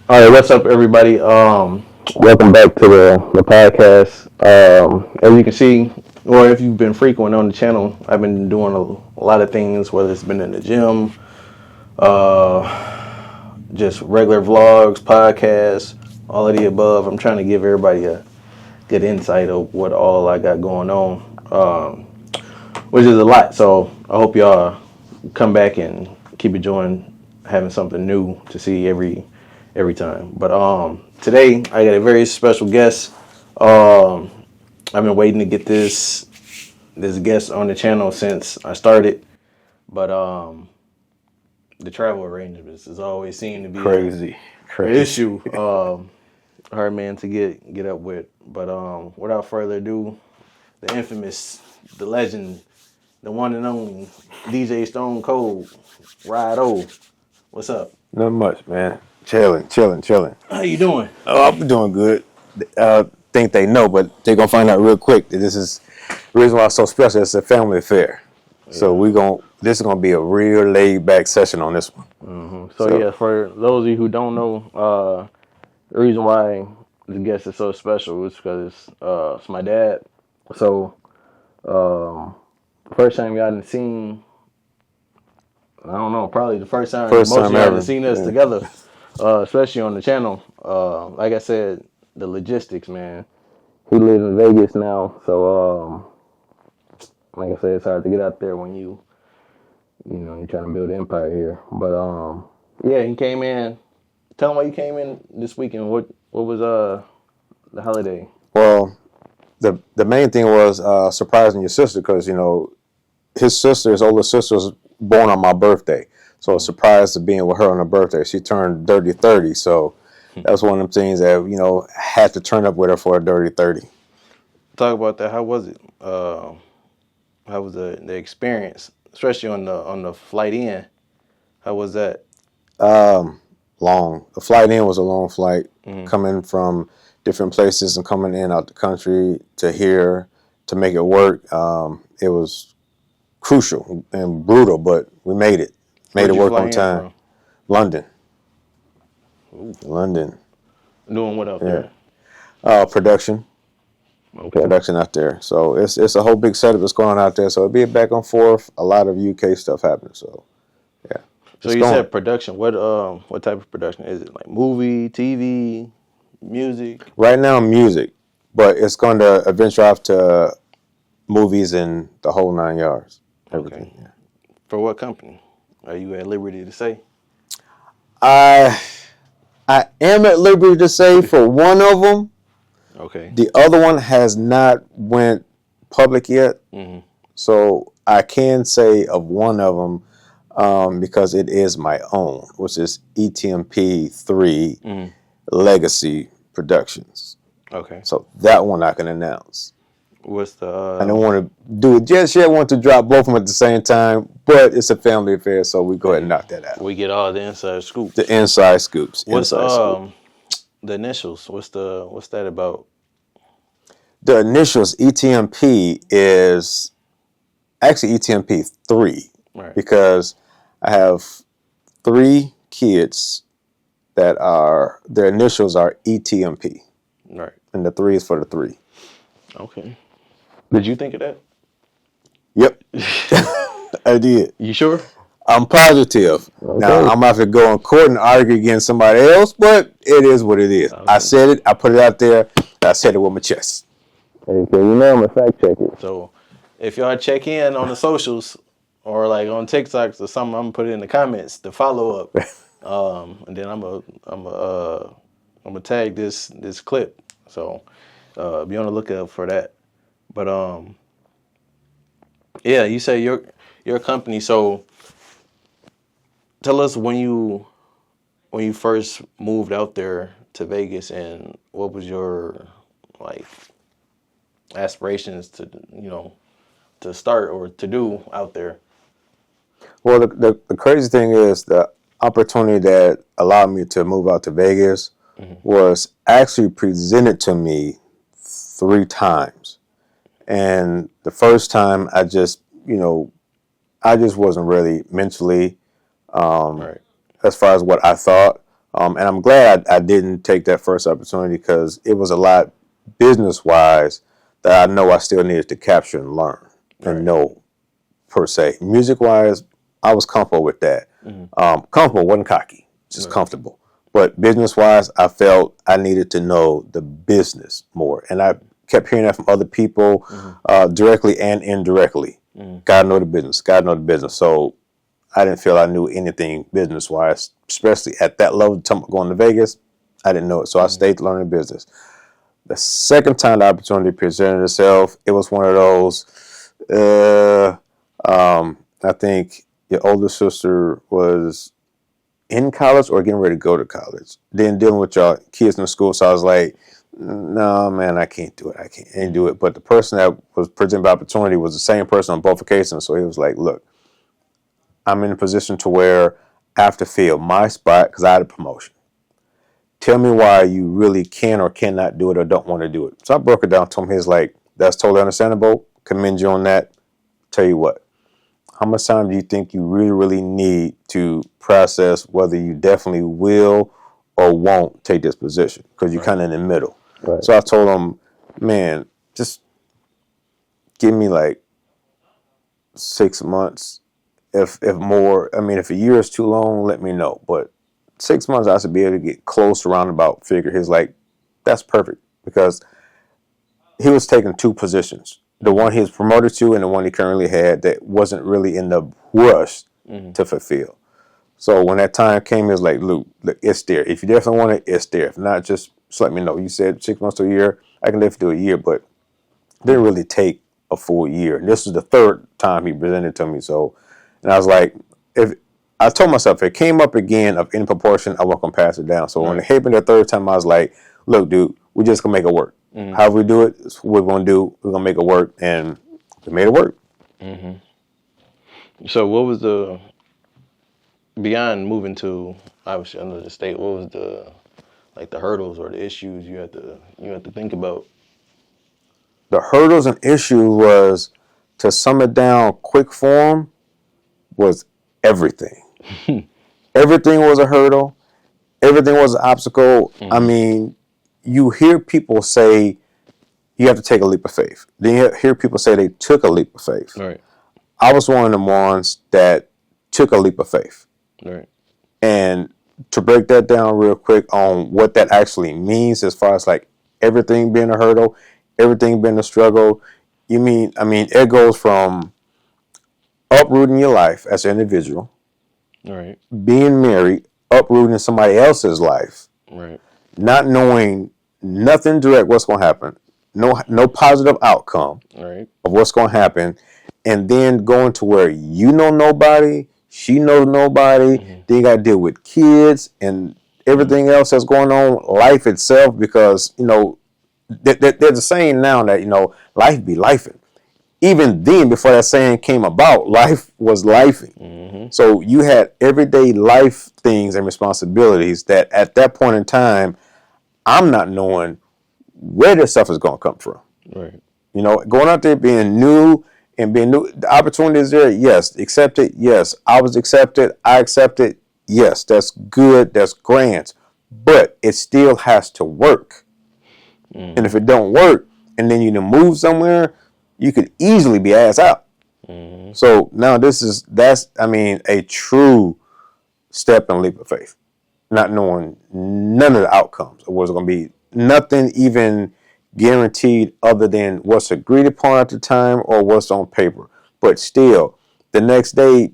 All right, what's up, everybody? Welcome back to the podcast. As you can see, or if you've been frequent on the channel, I've been doing a lot of things, whether it's been in the gym, just regular vlogs, podcasts, all of the above. I'm trying to give everybody a good insight of what all I got going on, which is a lot. So I hope y'all come back and keep enjoying having something new to see every time. But today I got a very special guest. Um, I've been waiting to get this guest on the channel since I started, but the travel arrangements has always seemed to be a Crazy, an crazy. issue. Hard man to get up with. But without further ado, the infamous, the legend, the one and only DJ Stone Cold, Rod O. What's up? Not much, man. Chilling. How you doing? Oh, I'm doing good. Think they know, but they're gonna find out real quick that this is the reason why it's so special. It's a family affair, so Yeah. this is gonna be a real laid back session on this one. So So yeah, for those of you who don't know, the reason why the guest is so special is because it's my dad. So the first time y'all done seen, I don't know, probably the first time first most of time y'all done ever. seen us Yeah. together, especially on the channel. Like I said, the logistics, man. He lives in Vegas now, so like I said, it's hard to get out there when you're trying to build an empire here. But yeah, he came in. Tell him why you came in this weekend. What was the holiday? Well, the main thing was surprising your sister because his older sister was born on my birthday, so I was surprised to being with her on her birthday. She turned dirty 30, so that was one of them things that had to turn up with her for a dirty 30. Talk about that. How was it? How was the experience, especially on the flight in? How was that? Long. The flight in was a long flight, Mm-hmm. coming from different places and coming in out the country to here to make it work. It was crucial and brutal, but we made it. Made Where'd it you work fly on in time. from? London. Ooh. London. Doing what out Yeah. there? Production. Okay. Production out there. So it's a whole big setup that's going on out there. So it'll be a back and forth. A lot of UK stuff happening. So yeah, So it's you going. said production. What type of production is it? Like movie, TV, music? Right now, music, but it's going to venture off to movies and the whole 9 yards. Okay. Everything. Yeah. For what company? Are you at liberty to say? I I am at liberty to say for one of them. Okay. The other one has not went public yet, Mm-hmm. so I can say of one of them because it is my own, which is ETMP3 Mm-hmm. Legacy Productions. Okay. So that one I can announce. What's the I don't want to do it just yet. I want to drop both of them at the same time, but it's a family affair, so we go ahead and knock that out. we get all the inside scoops. The inside scoops. What's Inside scoop. the initials? What's that about? The initials ETMP is actually ETMP3 Right. because I have 3 kids that are their initials are ETMP, Right. and the 3 is for the 3. Okay. Did you think of that? Yep, I did. You sure? I'm positive. Okay. Now I'm gonna have to go in court and argue against somebody else, but it is what it is. I said it. I put it out there. I said it with my chest. Okay, I'm gonna fact check it. So, if y'all check in on the socials or like on TikToks or something, I'm gonna put it in the comments to follow up. And then I'm gonna tag this clip. So, be on the lookout for that. But yeah, you say your company. So, tell us when you first moved out there to Vegas and what was your like aspirations to start or to do out there. Well, the crazy thing is the opportunity that allowed me to move out to Vegas was actually presented to me 3 times. And the first time I just wasn't really mentally Right. as far as what I thought. And I'm glad I didn't take that first opportunity because it was a lot business-wise that I know I still needed to capture and learn and know per se. Music-wise, I was comfortable with that. Comfortable, wasn't cocky, just comfortable. But business-wise, I felt I needed to know the business more. And I kept hearing that from other people, directly and indirectly. Gotta know the business, gotta know the business. So I didn't feel I knew anything business-wise, especially at that level, going to Vegas. I didn't know it, so I stayed learning business. The second time the opportunity presented itself, it was one of those. I think your older sister was in college or getting ready to go to college. Then dealing with y'all kids in the school, so I was like, "No, man, I can't do it. I can't do it." But the person that was presented by opportunity was the same person on both occasions, so he was like, "Look, I'm in a position to where I have to fill my spot because I had a promotion. Tell me why you really can or cannot do it or don't want to do it." So I broke it down to him. He's like, "That's totally understandable. Commend you on that. Tell you what, how much time do you think you really, really need to process whether you definitely will or won't take this position? Because you're kind of in the middle." Right. So I told him, "Man, just give me like 6 months. If more, I mean, if a year is too long, let me know. But 6 months, I should be able to get close to roundabout figure." He's like, "That's perfect," because he was taking two positions. The one he was promoted to and the one he currently had that wasn't really in the rush to fulfill. So when that time came, he was like, "Luke, look, it's there. If you definitely want it, it's there. If not, just let me know." You said 6 months to a year. I can definitely do a year, but it didn't really take a full year. And this was the third time he presented to me. So, and I was like, if I told myself, if it came up again of any proportion, I wasn't gonna pass it down. So when it happened the third time, I was like, "Look, dude, we're just gonna make it work. However we do it, it's what we're gonna do. We're gonna make it work," and we made it work. So what was the, beyond moving to obviously another state, what was the, like, the hurdles or the issues you had to think about? The hurdles and issue was, to sum it down quick form, was everything. Everything was a hurdle. Everything was an obstacle. I mean, you hear people say you have to take a leap of faith. Then you hear people say they took a leap of faith. Right. I was one of the ones that took a leap of faith. Right. And to break that down real quick on what that actually means, as far as like everything being a hurdle, everything being a struggle, I mean, it goes from uprooting your life as an individual, Right. being married, uprooting somebody else's life, Right. not knowing nothing direct what's going to happen, no positive outcome Right. of what's going to happen, and then going to where you know nobody, she knows nobody, then you got to deal with kids and everything else that's going on, life itself, because, there's a saying now that, life be lifing. Even then, before that saying came about, life was lifing. So you had everyday life things and responsibilities that at that point in time, I'm not knowing where this stuff is going to come from. Right. Going out there being new and being new, the opportunity is there. Yes. Accept it. Yes. I was accepted. I accepted. Yes. That's good. That's grand. But it still has to work. And if it don't work and then you move somewhere, you could easily be ass out. So now that's a true step and leap of faith. Not knowing none of the outcomes of what's going to be, nothing even guaranteed other than what's agreed upon at the time or what's on paper. But still, the next day,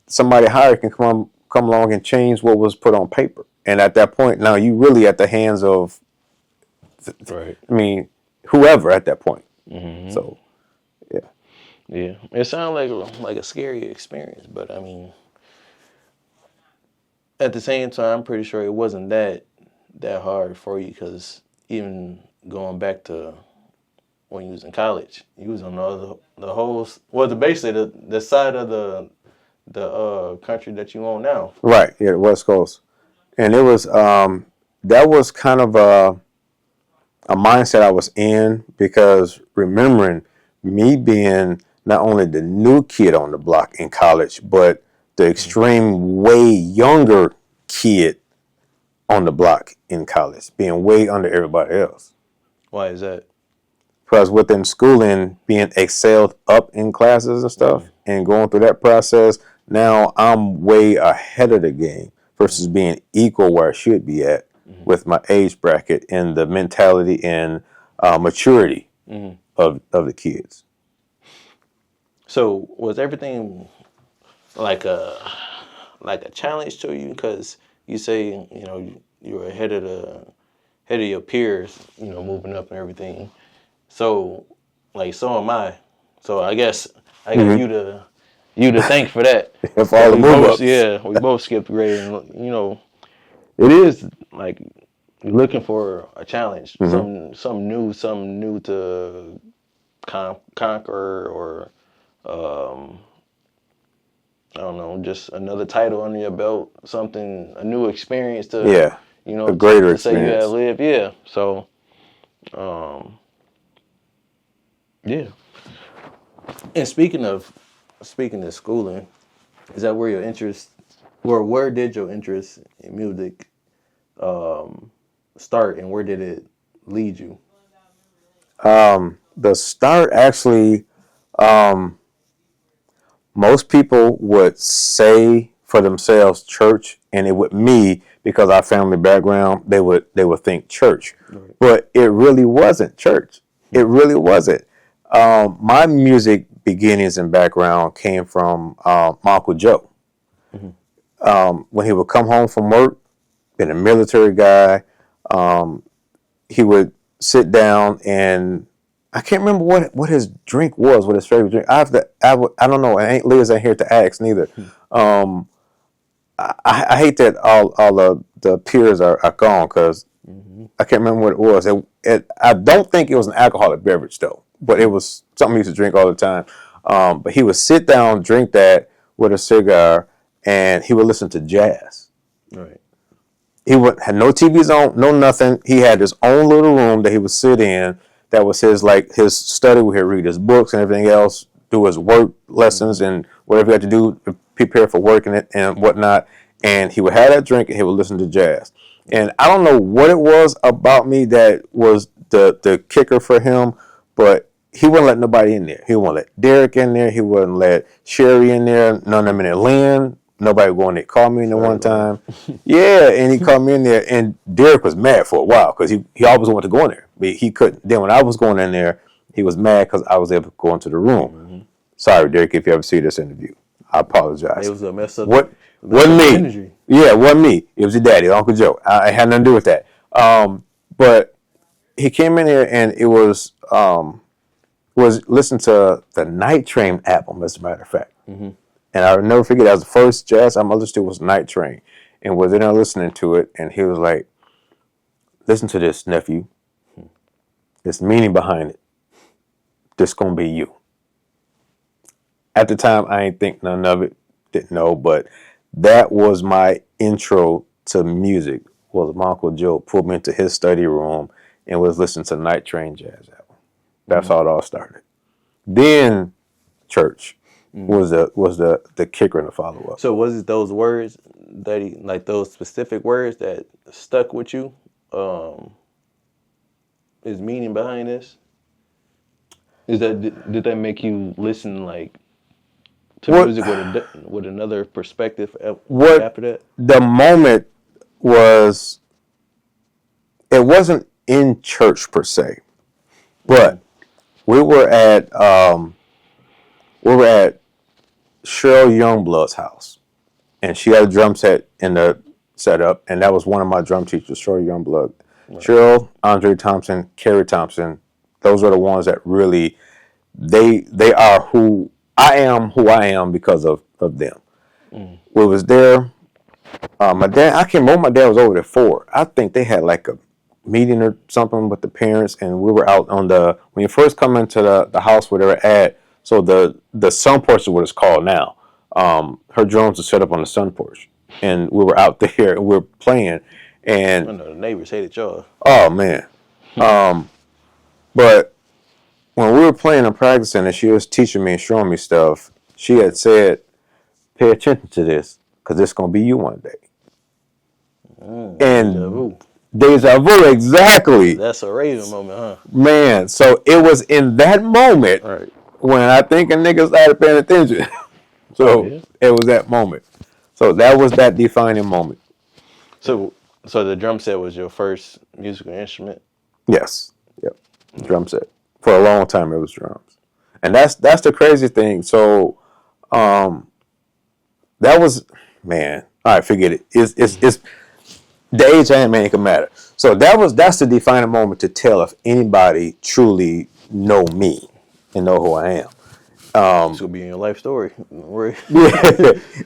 somebody higher can come along and change what was put on paper. And at that point, now you really at the hands of, Right. whoever at that point. So, yeah. Yeah. It sounded like a scary experience, but I mean, at the same time, I'm pretty sure it wasn't that hard for you, because even going back to when you was in college, you was on the whole, well, basically the side of the country that you on now. Right. Yeah, the West Coast. And it was, that was kind of a mindset I was in, because remembering me being not only the new kid on the block in college, but the extreme way younger kid on the block in college, being way under everybody else. Why is that? Because within schooling, being excelled up in classes and stuff, and going through that process, now I'm way ahead of the game versus being equal where I should be at with my age bracket and the mentality and maturity of the kids. So was everything like a challenge to you? Because you say you were ahead of your peers, moving up and everything. So so am I. So I guess I got you to thank for that. For all the move-ups. We both skipped grade, and it is like you're looking for a challenge, something new to conquer, or I don't know, just another title under your belt, a new experience to a greater to say you experience. have lived. Yeah. So yeah. And speaking of schooling, is that where your interest, or where did your interest in music start, and where did it lead you? The start actually, most people would say for themselves church, and it would me because our family background, they would think church, right. But it really wasn't church. It really wasn't. My music beginnings and background came from my Uncle Joe. When he would come home from work, been a military guy, he would sit down, and I can't remember what his drink was, what his favorite drink. I don't know. Aunt Liz ain't here to ask neither. I hate that all of the peers are gone because I can't remember what it was. I don't think it was an alcoholic beverage though, but it was something he used to drink all the time. But he would sit down, drink that with a cigar, and he would listen to jazz. Right. He had no TVs on, no nothing. He had his own little room that he would sit in. That was his study where he'd read his books and everything else, do his work lessons and whatever he had to do to prepare for work and whatnot. And he would have that drink and he would listen to jazz. And I don't know what it was about me that was the kicker for him, but he wouldn't let nobody in there. He wouldn't let Derek in there. He wouldn't let Sherry in there. None of them in there. Lynn. Nobody would go in there. Called me in there one time. Yeah, and he called me in there. And Derek was mad for a while because he always wanted to go in there. But he couldn't. Then when I was going in there, he was mad because I was able to go into the room. Sorry, Derek, if you ever see this interview. I apologize. It was a mess up. Wasn't me. Energy. Yeah, it wasn't me. It was your daddy, Uncle Joe. I had nothing to do with that. But he came in here and it was listening to the Night Train album, as a matter of fact. And I'll never forget, that was the first jazz I listened to was Night Train. And was in there listening to it, and he was like, listen to this, nephew. There's meaning behind it. This gonna be you. At the time, I ain't think none of it, didn't know, but that was my intro to music, was my Uncle Joe pulled me into his study room and was listening to Night Train jazz album. That's how it all started. Then church was the kicker and the follow-up. So was it those words that like those specific words that stuck with you? Is meaning behind this? Did that make you listen to music with another perspective after that? The moment was, it wasn't in church per se, but we were at Cheryl Youngblood's house, and she had a drum set in the setup, and that was one of my drum teachers, Cheryl Youngblood. Right. Cheryl, Andre Thompson, Kerry Thompson, those are the ones that really, they are who I am because of them. We was there. My dad, I can't remember, my dad was over there for. I think they had like a meeting or something with the parents, and we were out on when you first come into the house where they were at, so the sun porch is what it's called now. Her drums are set up on the sun porch, and we were out there and we were playing, and I know the neighbors hated y'all. Oh man. But when we were playing and practicing and she was teaching me and showing me stuff, she had said, pay attention to this, because it's going to be you one day. Deja And vu. deja vu, exactly. That's a Raven moment, huh? Man, so it was in that moment All right. when I think a nigga started paying attention. Oh So yeah. it was that moment. So that was that defining moment. So so the drum set was your first musical instrument. Yes. Yep. Drum set. For a long time it was drums. And that's the crazy thing. So that was, man, all right, forget it. It's the age I am, man, it can matter. So that's the defining moment to tell if anybody truly know me and know who I am. This will be in your life story. Don't worry. Yeah,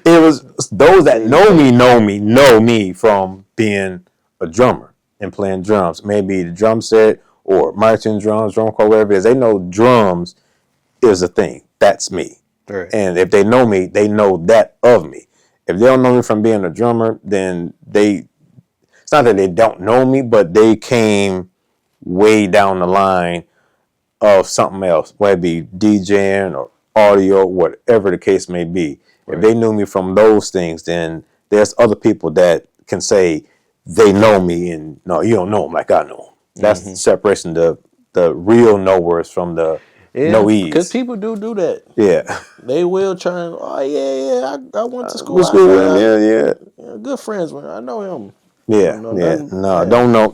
it was those that Say anything. know me from being a drummer and playing drums. Maybe the drum set or marching drums, drum corps, whatever it is. They know drums is a thing. That's me. All right. And if they know me, they know that of me. If they don't know me from being a drummer, then it's not that they don't know me, but they came way down the line of something else, whether it be DJing or audio, whatever the case may be. If Right. they knew me from those things, then there's other people that can say they know me, and no, you don't know them like I know them. That's the separation, the real knowers from the Yeah, because know-ease. people do that. Yeah. They will try and, oh yeah, I went to school. With school with him, yeah. Yeah, good friends with him. I know him. Yeah, Don't know yeah. nothing. No, Yeah.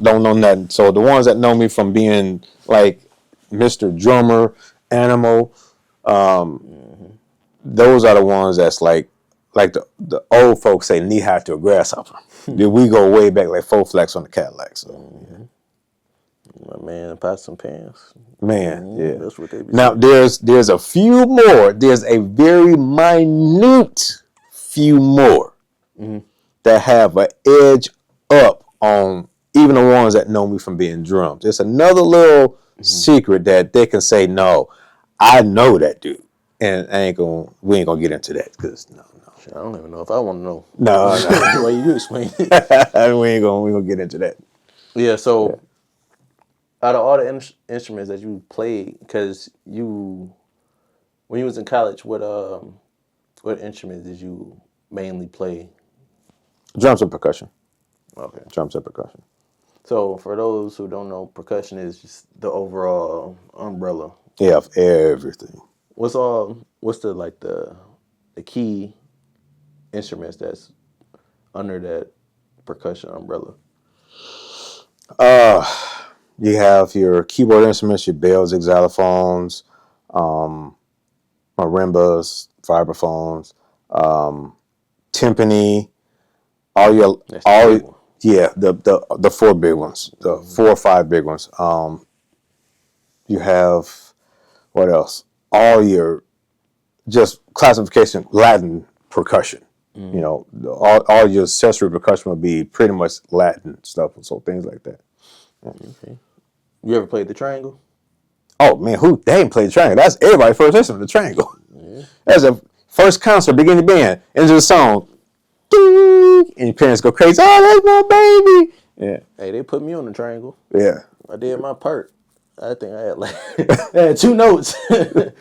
don't know nothing. So the ones that know me from being like Mr. Drummer, Animal, those are the ones that's like the old folks say knee high to a grasshopper. We go way back like four flex on the Cadillac. So My man, pots and pans. man, yeah. That's what they be Now saying. there's a few more. There's a very minute few more that have an edge up on even the ones that know me from being drums. It's another little secret that they can say, no, I know that dude. And we ain't gonna get into that because no. Shit, I don't even know if I want to know. No, The way you explain it. we ain't gonna get into that. Yeah, so out of all the instruments that you played, because when you was in college, what instruments did you mainly play? Drums and percussion. Okay. Drums and percussion. So for those who don't know, percussion is just the overall umbrella. Yeah, of everything. What's the key instruments that's under that percussion umbrella? You have your keyboard instruments, your bells, xylophones, marimbas, vibraphones, timpani, That's the big one. yeah, the four big ones, the 4 or 5 big ones. You have what else? All your just classification Latin percussion. You know, all your accessory percussion would be pretty much Latin stuff, so things like that. Okay. You ever played the triangle? Oh man, they ain't played the triangle? That's everybody's first instrument, the triangle. Yeah. That's a first concert, beginning band, into the song, ding, and your parents go crazy. Oh, that's my baby. Yeah, Hey, they put me on the triangle. yeah. I did my part. I think I had I had 2 notes. I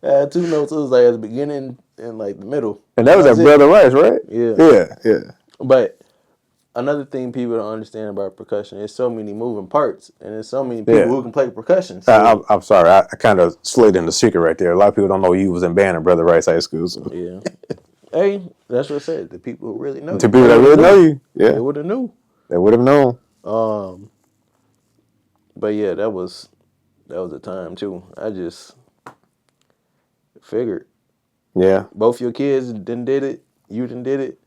had 2 notes. It was like at the beginning and like the middle. And that was at Brother Rice, right? Yeah. Yeah. But another thing people don't understand about percussion is so many moving parts, and there's so many people Yeah. who can play percussion. So I'm sorry, I kind of slid in the secret right there. A lot of people don't know you was in band at Brother Rice High School. So. yeah, hey, that's what I said. The people who really know To you, people that really know you, they yeah, would have knew. they would have known. But yeah, that was a time too. I just figured Yeah, both your kids done did it. You done did it.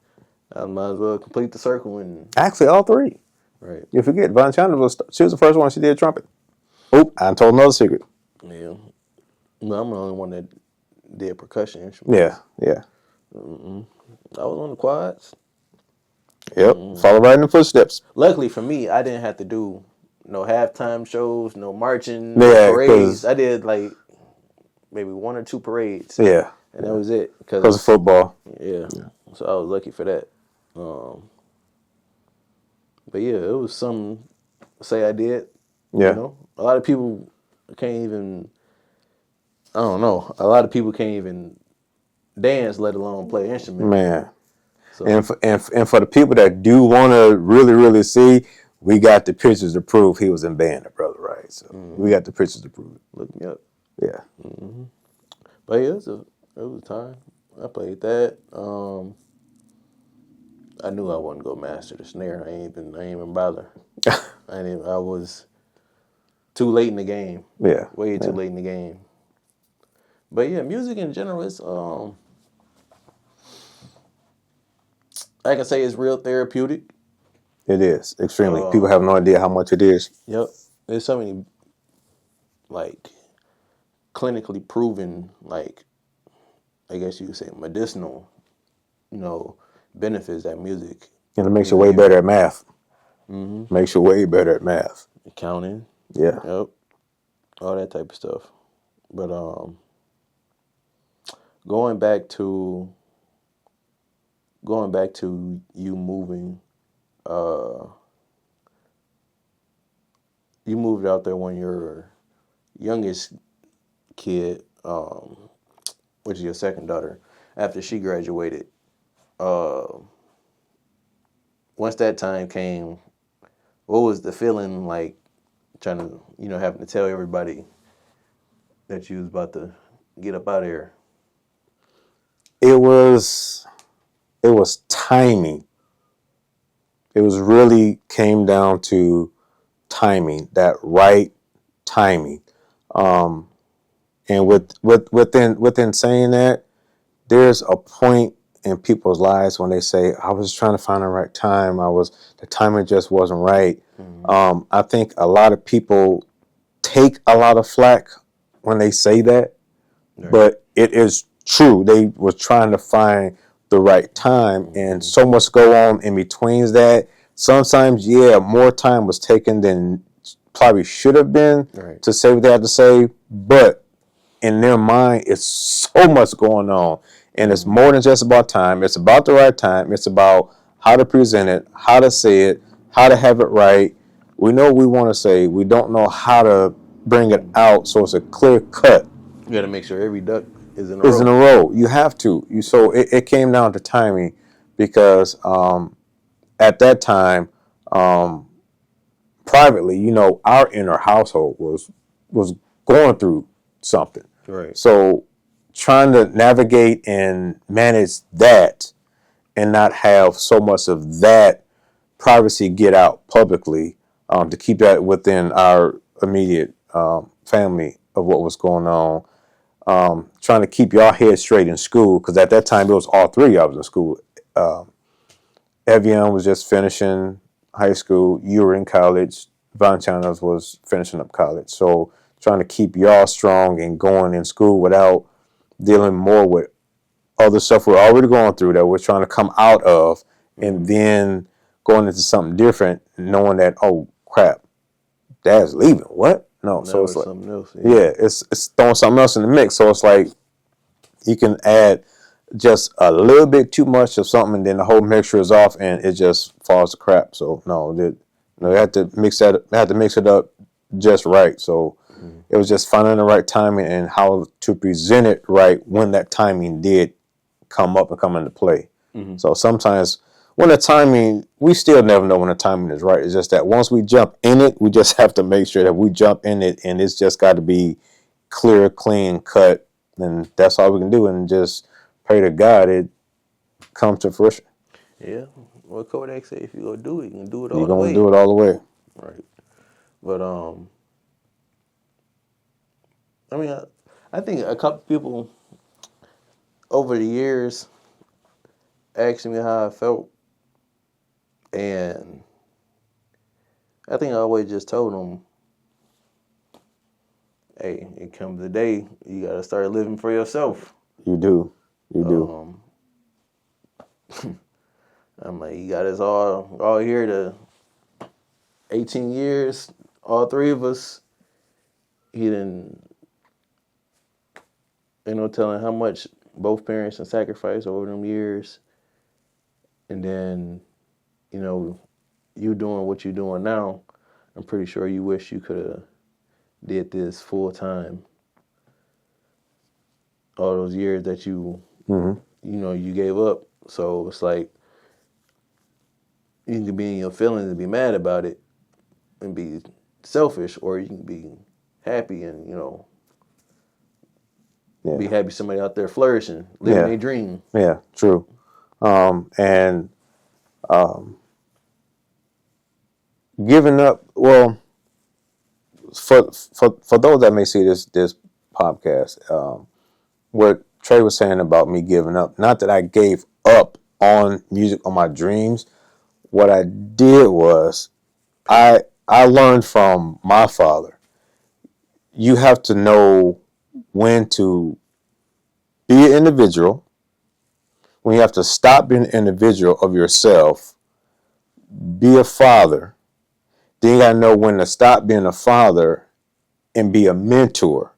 I might as well complete the circle and actually, all 3. right. You forget, Von Chandler she was the first one. She did trumpet. Oop, I told another secret. Yeah, no, I'm the only one that did percussion instruments. Yeah. I was on the quads. Yep. Follow right in the footsteps. Luckily for me, I didn't have to do no halftime shows, no marching, Yeah, no parades. I did like maybe 1 or 2 parades. Yeah. And that was it. Because of football. Yeah. So I was lucky for that. But yeah, it was something say I did. Yeah. You know, a lot of people can't even. I don't know. A lot of people can't even dance, let alone play an instrument. Man. So So and for the people that do want to really see, we got the pictures to prove he was in band, brother. Right? So we got the pictures to prove it. look me up. Yeah. But yeah, it was a time. I played that. I knew I wasn't gonna master the snare. I ain't even bother. I was too late in the game. Yeah. Way too Yeah. late in the game. But yeah, music in general is I can say it's real therapeutic. It is extremely. People have no idea how much it is. Yep. There's so many like clinically proven, like I guess you could say medicinal, benefits that music. And it makes you way better at math. Makes you way better at math. Accounting. Yeah. Yep. All that type of stuff. But going back to you moving, you moved out there when your youngest kid, which is your second daughter, after she graduated. Once that time came, what was the feeling like trying to, having to tell everybody that you was about to get up out of here? It was timing. It was really came down to timing, that right timing. And within saying that, there's a point in people's lives when they say, I was trying to find the right time. The timing just wasn't right. I think a lot of people take a lot of flack when they say that, Right. but it is true. They were trying to find the right time, and so much go on in between that. Sometimes, yeah, more time was taken than probably should have been Right. to say what they had to say, but in their mind, it's so much going on. And it's more than just about time. It's about the right time. It's about how to present it, how to say it, how to have it right. We know what we want to say. We don't know how to bring it out so it's a clear cut. You got to make sure every duck is in a Is row. in a row. You have to. So it came down to timing because at that time, privately, our inner household was going through something. Right. So trying to navigate and manage that and not have so much of that privacy get out publicly, to keep that within our immediate family of what was going on. Trying to keep y'all head straight in school, because at that time it was all three of us in school. Evian was just finishing high school. You were in college. Vanchanas was finishing up college. So trying to keep y'all strong and going in school without dealing more with other stuff we're already going through that we're trying to come out of, and then going into something different, knowing that, oh crap, Dad's leaving. What? No. Now So it's like, something else. yeah, it's throwing something else in the mix. So it's like you can add just a little bit too much of something, and then the whole mixture is off, and it just falls to crap. So they had to mix it up just right. So it was just finding the right timing and how to present it right when that timing did come up and come into play. So sometimes when the timing, we still never know when the timing is right. It's just that once we jump in it, we just have to make sure that we jump in it, and it's just got to be clear, clean, cut, and that's all we can do, and just pray to God it comes to fruition. Yeah. Well, Kodak said if you go do it, you can do it all You're the going way. to do it all the way. Right. But I mean, I think a couple people over the years asked me how I felt, and I think I always just told them, "Hey, it comes a day you gotta start living for yourself." You do. You do. I'm like, you got us all here to 18 years, all three of us. He didn't, ain't no telling how much both parents have sacrificed over them years. And then, you doing what you're doing now, I'm pretty sure you wish you could have did this full time. All those years that you gave up. So it's like, You can be in your feelings and be mad about it and be selfish, or you can be happy and be happy somebody out there flourishing, living their dream. Yeah, true. And giving up. Well, for those that may see this podcast, what Trey was saying about me giving up. Not that I gave up on music, on my dreams. What I did was I learned from my father. You have to know when to be an individual, when you have to stop being an individual of yourself, be a father. Then you got to know when to stop being a father and be a mentor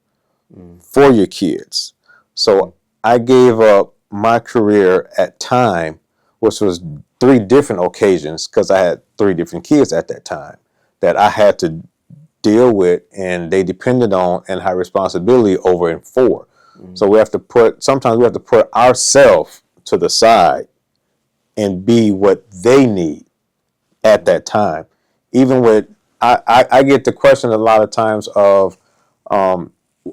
for your kids. So I gave up my career at time, which was 3 different occasions because I had 3 different kids at that time that I had to deal with, and they depended on and had responsibility over and for. So sometimes we have to put ourselves to the side and be what they need at that time. Even with, I get the question a lot of times of,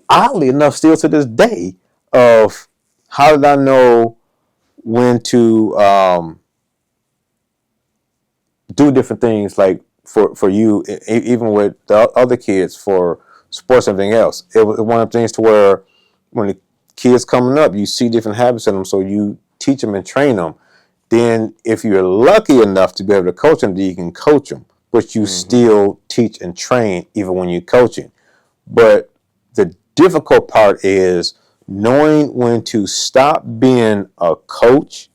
oddly enough, still to this day, of how did I know when to do different things, like for you, even with the other kids for sports and everything else. It was one of the things to where when the kids coming up, you see different habits in them, so you teach them and train them. Then if you're lucky enough to be able to coach them, then you can coach them, but you still teach and train even when you're coaching. But the difficult part is knowing when to stop being a coach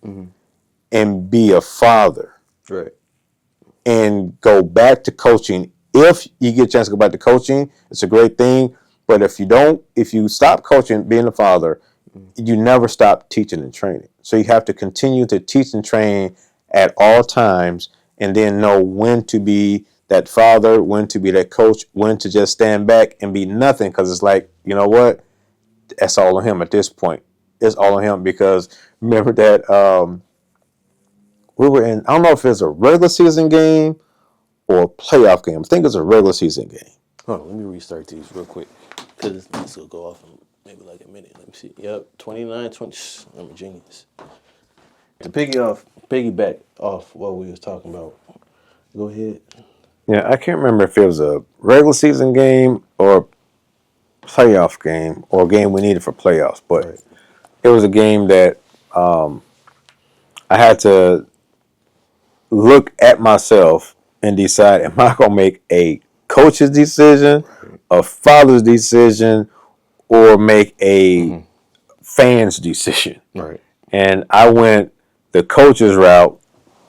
and be a father. Right. And go back to coaching. If you get a chance to go back to coaching, it's a great thing. But if you stop coaching, being a father, you never stop teaching and training. So you have to continue to teach and train at all times, and then know when to be that father, when to be that coach, when to just stand back and be nothing. Because it's like, you know what? That's all on him at this point. It's all on him, because remember that we were in, I don't know if it's a regular season game or a playoff game. I think it's a regular season game. Hold on, let me restart these real quick, because this will go off in maybe like a minute. Let me see. Yep, 29, 20. I'm a genius. To piggyback off what we was talking about. Go ahead. Yeah, I can't remember if it was a regular season game or a playoff game, or a game we needed for playoffs, but it was a game that I had to look at myself and decide, am I going to make a coach's decision, a father's decision, or make a fan's decision? Right. And I went the coach's route,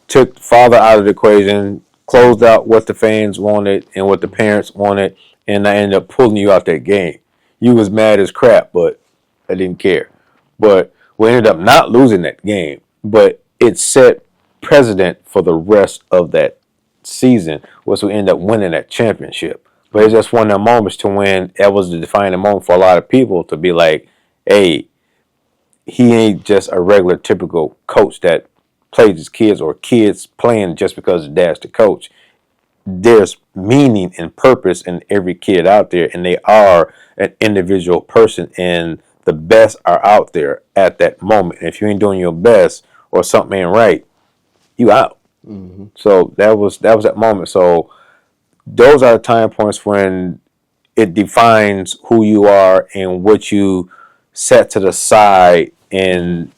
took the father out of the equation, closed out what the fans wanted and what the parents wanted, and I ended up pulling you out that game. You was mad as crap, but I didn't care. But we ended up not losing that game, but it set precedent for the rest of that season, was we ended up winning that championship. But it's just one of the moments to when that was the defining moment for a lot of people to be like, hey, he ain't just a regular typical coach that plays his kids, or kids playing just because his dad's the coach. There's meaning and purpose in every kid out there, and they are an individual person, and the best are out there at that moment. And if you ain't doing your best, or something ain't right, you out. So that was that moment. So those are the time points when it defines who you are and what you set to the side and,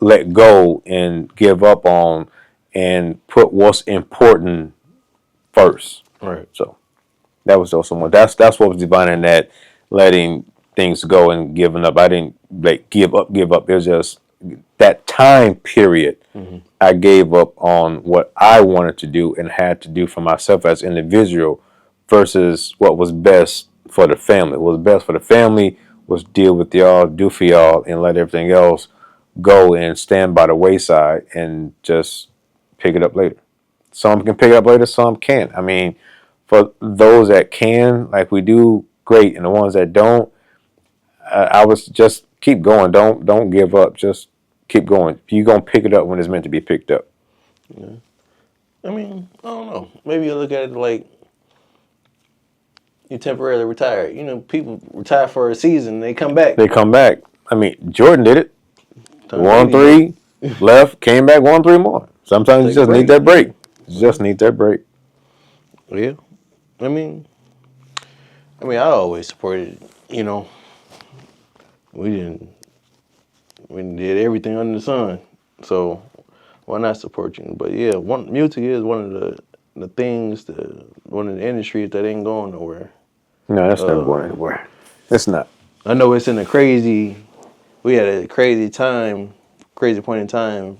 let go and give up on, and put what's important first. Right. So that was also one. That's what was defining that, letting things go and giving up. I didn't like give up. It was just that time period. I gave up on what I wanted to do and had to do for myself as an individual, versus what was best for the family. What was best for the family was deal with y'all, do for y'all, and let everything else go and stand by the wayside and just pick it up later. Some can pick it up later, some can't. I mean, for those that can, like we do, great. And the ones that don't, I was just keep going. Don't give up. Just keep going. You're gonna pick it up when it's meant to be picked up. Yeah. I mean, I don't know. Maybe you look at it like you temporarily retired. You know, people retire for a season, they come back. They come back. I mean, Jordan did it. Tom Won Brady did three, left, came back, won three more. Sometimes you take a just need break. that break. Yeah. You just need that break. Yeah. I mean, I always supported. You know, we didn't. We did everything under the sun. So why not support you? But yeah, music is one of the things, one of the industries that ain't going nowhere. No, that's never going anywhere. It's not. I know it's in a crazy. We had a crazy point in time,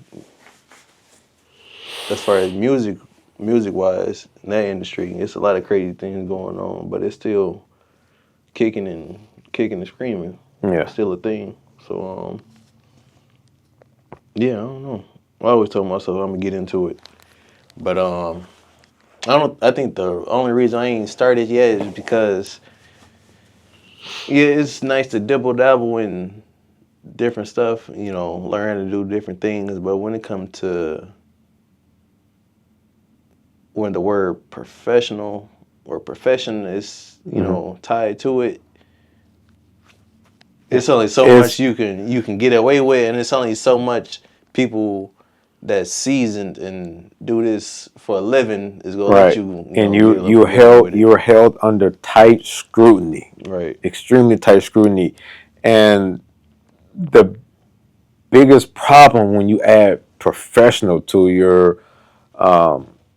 as far as music wise, in that industry. It's a lot of crazy things going on, but it's still kicking and screaming. Yeah. It's still a thing. So yeah, I don't know. I always told myself I'm gonna get into it, but I think the only reason I ain't started yet is because yeah, it's nice to dibble dabble in different stuff, you know, learn how to do different things. But when it comes to when the word professional or profession is, you know, tied to it, it's only so much you can get away with, and it's only so much people that's seasoned and do this for a living is gonna let you. And you're held under tight scrutiny. Right. Extremely tight scrutiny. And the biggest problem when you add professional to your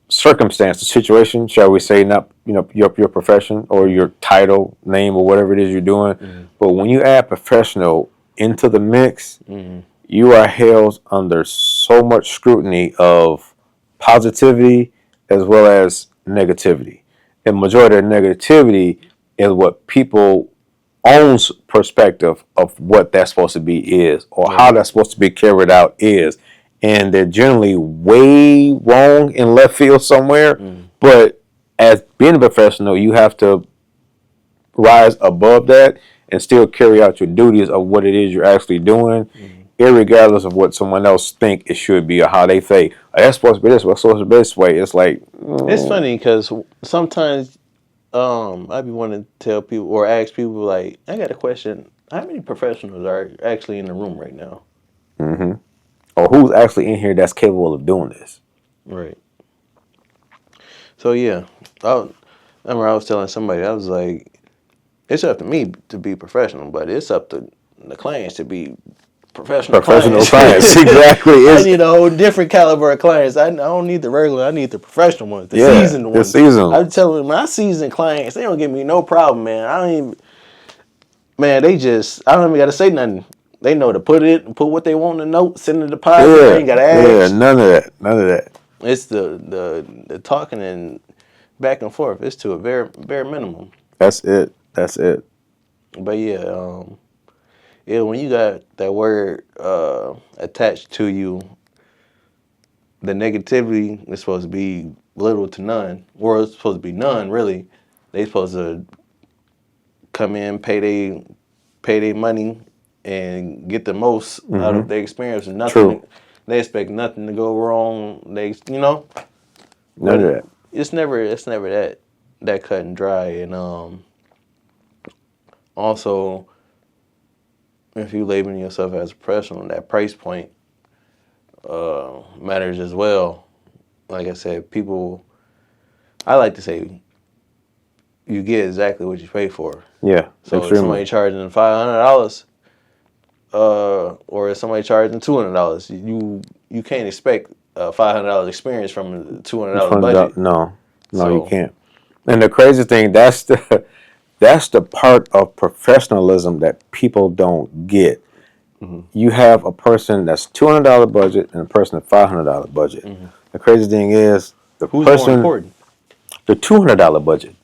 circumstance, the situation, shall we say, not your profession or your title, name, or whatever it is you're doing, but when you add professional into the mix, you are held under so much scrutiny of positivity as well as negativity. And majority of negativity is what people own's perspective of what that's supposed to be is, or how that's supposed to be carried out is. And they're generally way wrong in left field somewhere. But as being a professional, you have to rise above that and still carry out your duties of what it is you're actually doing, irregardless of what someone else think it should be or how they think. Oh, that's supposed to be this, what's supposed to be this way. It's like it's funny because sometimes I be wanting to tell people or ask people like, I got a question. How many professionals are actually in the room right now? or who's actually in here that's capable of doing this. Right. So yeah, I remember I was telling somebody, I was like, it's up to me to be professional, but it's up to the clients to be professional clients. Exactly. I need a whole different caliber of clients. I don't need the regular. I need the professional ones, the seasoned ones. I'm telling my seasoned clients, they don't give me no problem, man. I don't even. Man, I don't even got to say nothing. They know to put what they want in the note, send the deposit. They ain't got to ask. Yeah, none of that. It's the talking and back and forth. It's to a very bare minimum. That's it. But yeah, when you got that word attached to you, the negativity is supposed to be little to none, or it's supposed to be none really. They supposed to come in, pay their money, and get the most out of their experience. And nothing. True. They expect nothing to go wrong. None of that. It's never that cut and dry. And also, if you labeling yourself as a professional, that price point matters as well. Like I said, I like to say, you get exactly what you pay for. Yeah. So if somebody charging $500, or if somebody charging $200, you can't expect a $500 experience from a $200 budget. No, you can't. And the crazy thing, that's the part of professionalism that people don't get. You have a person that's $200 budget and a person with $500 budget. The crazy thing is who's more important? The $200 budget.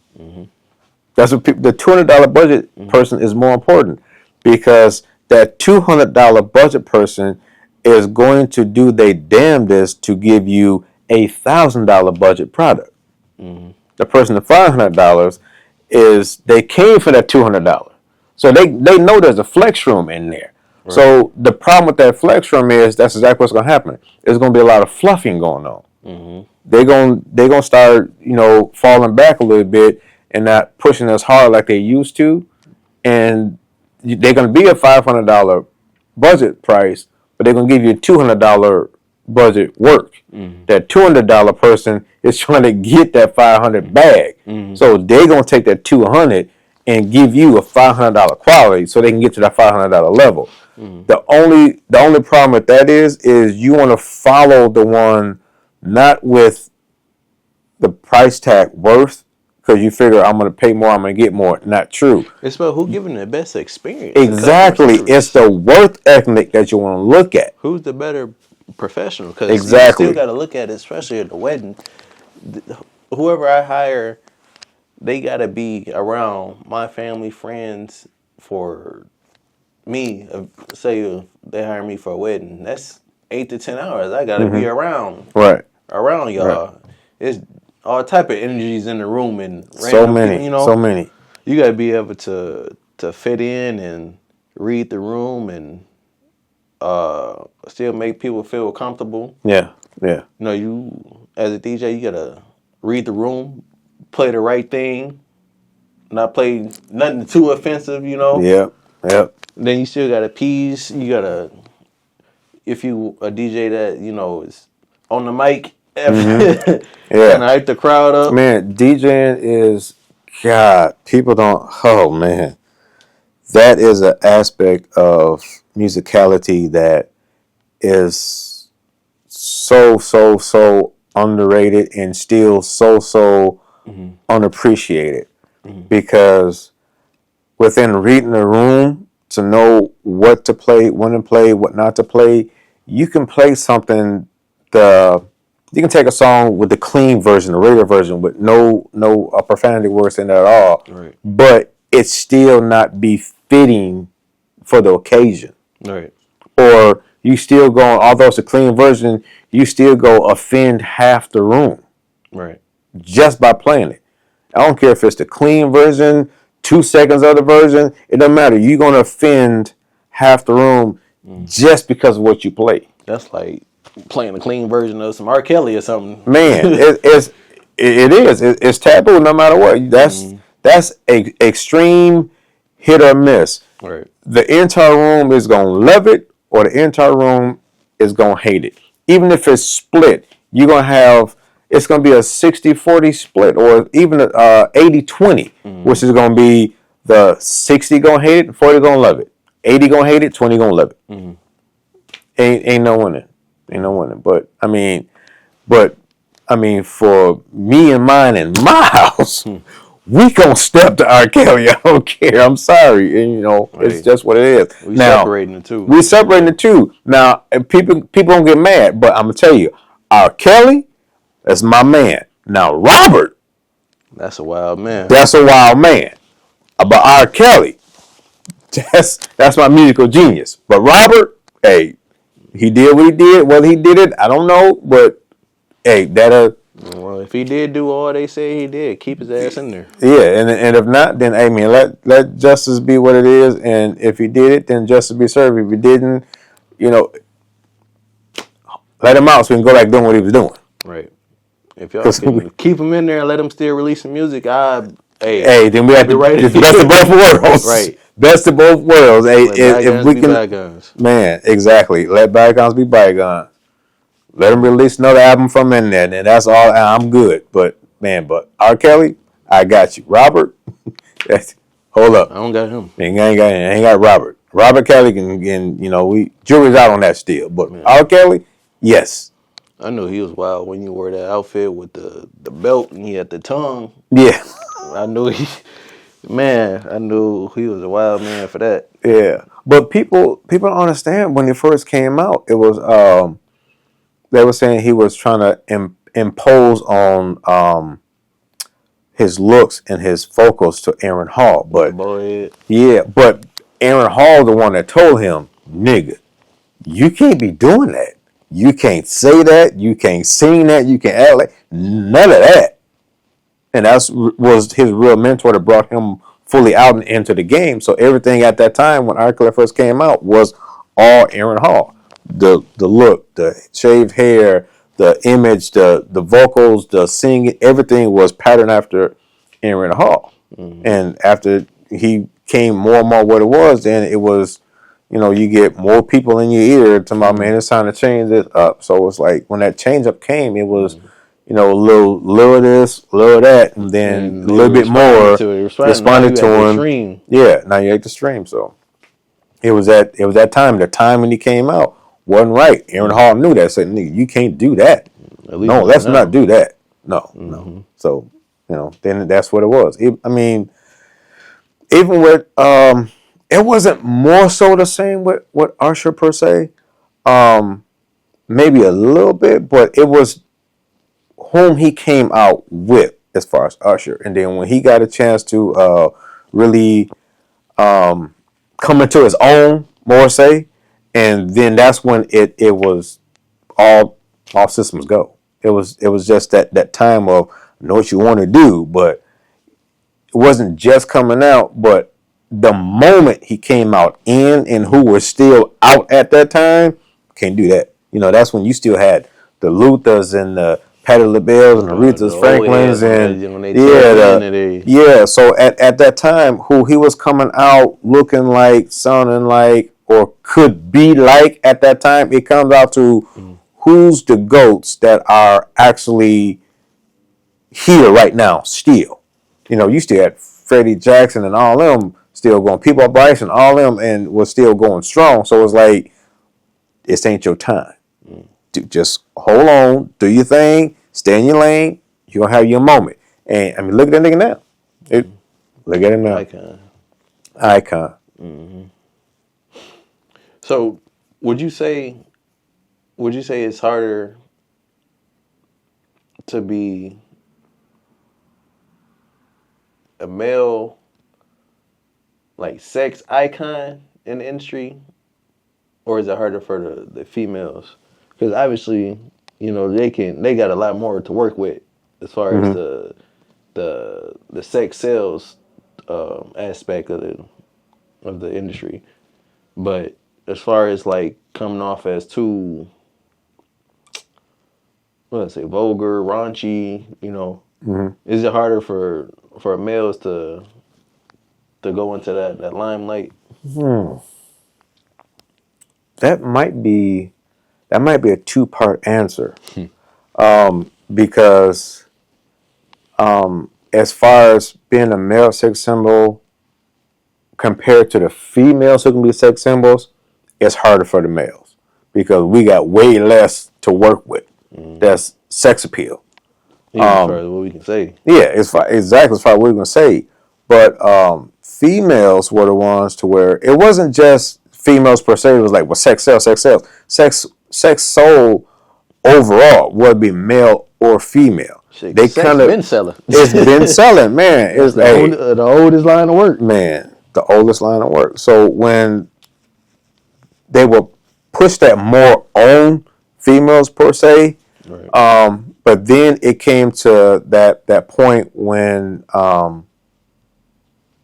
That's what the $200 budget person is more important, because that $200 budget person is going to do their damnedest to give you a $1,000 budget product. The person at $500 they came for that $200, so they know there's a flex room in there. Right. So the problem with that flex room is that's exactly what's going to happen. There's going to be a lot of fluffing going on. They gonna start, falling back a little bit and not pushing as hard like they used to, and they're gonna be a $500 budget price, but they're gonna give you a $200 budget work. That $200 person is trying to get that 500 bag, so they're gonna take that 200 and give you a $500 quality, so they can get to that $500 level. The only problem with that is you want to follow the one not with the price tag worth, because you figure I'm going to pay more, I'm going to get more. Not true. It's about who giving the best experience. Exactly. It's the worth ethic that you want to look at. Who's the better professional? Because Exactly. you still got to look at it, especially at the wedding. Whoever I hire, they got to be around my family, friends for me. Say they hire me for a wedding, that's 8 to 10 hours. I got to be around Right. y'all. Right. It's all type of energies in the room and So many. people, So many. You got to be able to fit in and read the room and still make people feel comfortable. Yeah. Yeah. You as a DJ, you gotta read the room, play the right thing, not play nothing too offensive. Yep. Yep. Then you still gotta appease. You gotta, if you a DJ that is on the mic, Yeah. and hype the crowd up. Man, DJing is, God, people don't, oh man. That is an aspect of musicality that is so underrated and still so unappreciated. Because within reading the room, to know what to play, when to play, what not to play, you can play something, you can take a song with the clean version, the radio version, with no profanity words in it at all, Right. but it still not be fitting for the occasion. Right. Or you still go, although it's a clean version, you still go offend half the room. Right. Just by playing it. I don't care if it's the clean version, 2 seconds of the version, it doesn't matter. You're going to offend half the room just because of what you play. That's like playing a clean version of some R. Kelly or something. Man, it is. It's taboo no matter what. That's a extreme hit or miss. Right. The entire room is gonna love it, or the entire room is gonna hate it. Even if it's split, you're gonna have, it's gonna be a 60-40 split, or even a 80-20, which is gonna be the 60 gonna hate it, 40 gonna love it, 80 gonna hate it, 20 gonna love it. Ain't no winning. Ain't no winning. But I mean, for me and mine in my house, we gonna step to R. Kelly. I don't care. I'm sorry, and Right. it's just what it is. We Now, separating the two. we separating the two. Now, and people don't get mad, but I'm gonna tell you, R. Kelly, that's my man. Now, Robert, That's a wild man. that's a wild man. But R. Kelly, that's my musical genius. But Robert, hey, he did what he did. Whether he did it, I don't know. But hey, Well, if he did do all they say he did, keep his ass in there. yeah. And if not, then hey, man, let justice be what it is. And if he did it, then justice be served. If he didn't, let him out so he can go back doing what he was doing. Right. If y'all can keep him in there and let him still release some music, hey, then we have to right. It's best of both worlds. Right. Best of both worlds. Hey, if we can, bygones. man, exactly. Let bygones be bygones. Let him release another album from in there, and that's all. I'm good. But R. Kelly, I got you. Robert, hold up. I don't got him. Ain't got Robert. Robert Kelly can we jury's out on that still. But R. Kelly, yes. I knew he was wild when you wore that outfit with the belt and he had the tongue. Yeah. I knew he was a wild man for that. Yeah. But people don't understand, when he first came out, it was they were saying he was trying to impose on his looks and his vocals to Aaron Hall. But but Aaron Hall, the one that told him, nigga, you can't be doing that. You can't say that. You can't sing that. You can't act like none of that. And that was his real mentor that brought him fully out and into the game. So everything at that time when R. Kelly first came out was all Aaron Hall. The look, the shaved hair, the image, the vocals, the singing, everything was patterned after Aaron Hall. And after he came more and more what it was, then it was, you get more people in your ear to my man, it's time to change it up. So it's like when that change up came, it was, a little of this, a little of that, and then And a they little were bit responding more to it. Now responded you to at the him. extreme. Yeah, now you at the stream. So it was that time. The time when he came out wasn't right. Aaron Hall knew that. Said, "Nigga, you can't do that. At least No, not let's not now. do that. No." So then that's what it was. I mean, even with it wasn't more so the same with Usher per se. Maybe a little bit, but it was whom he came out with as far as Usher. And then when he got a chance to really come into his own, more say, and then that's when it was all systems go. It was just that time of know what you want to do, but it wasn't just coming out, but the moment he came out in and who was still out at that time, can't do that. That's when you still had the Luthers and the Patti LaBelle's and the The Aretha old Franklin's heads and when they yeah, tapped in and they so at that time, who he was coming out looking like, sounding like, or could be like at that time, it comes out to who's the GOATs that are actually here right now still. You still had Freddie Jackson and all them still going. People Bryson, all them, and was still going strong. So it's like, this ain't your time. Just hold on, do your thing, stay in your lane. You're going to have your moment. And I mean, look at that nigga now. Look at him now. Icon. So, would you say it's harder to be a male like sex icon in the industry, or is it harder for the females? Because obviously, they got a lot more to work with as far as the sex sales aspect of the industry. But as far as like coming off as too, what I say, vulgar, raunchy, is it harder for males to go into that limelight? That might be a two-part answer. Because as far as being a male sex symbol compared to the females who can be sex symbols, it's harder for the males because we got way less to work with. That's sex appeal. Even as far as what we can say. Yeah, exactly as far as what we're gonna say. But females were the ones to where it wasn't just females per se. It was like, well, sex sells, sex sold overall, whether it be male or female. Shit, They sex kind of been selling. it's been selling, man. That's It's hey, the oldest line of work. man, the oldest line of work. So when they will push that more on females per se, Right. but then it came to that point when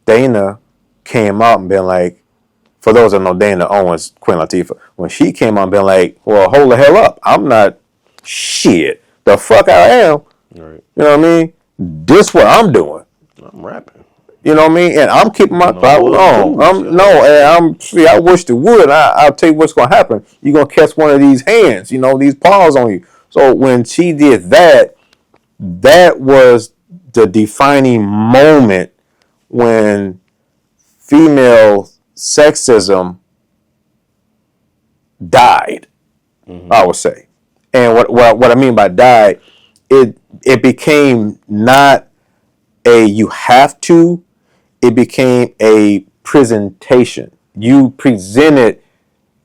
Dana came out and been like, for those that know Dana Owens, Queen Latifah, when she came out and been like, well, hold the hell up, I'm not shit. The fuck I am. Right. You know what I mean? This what I'm doing. I'm rapping. You know what I mean? And I'm keeping my clout on. I wish they would. I'll tell you what's gonna happen. You're gonna catch one of these hands, these paws on you. So when she did that, that was the defining moment when female sexism died, I would say. And what I mean by died, it became not a you have to, it became a presentation. You presented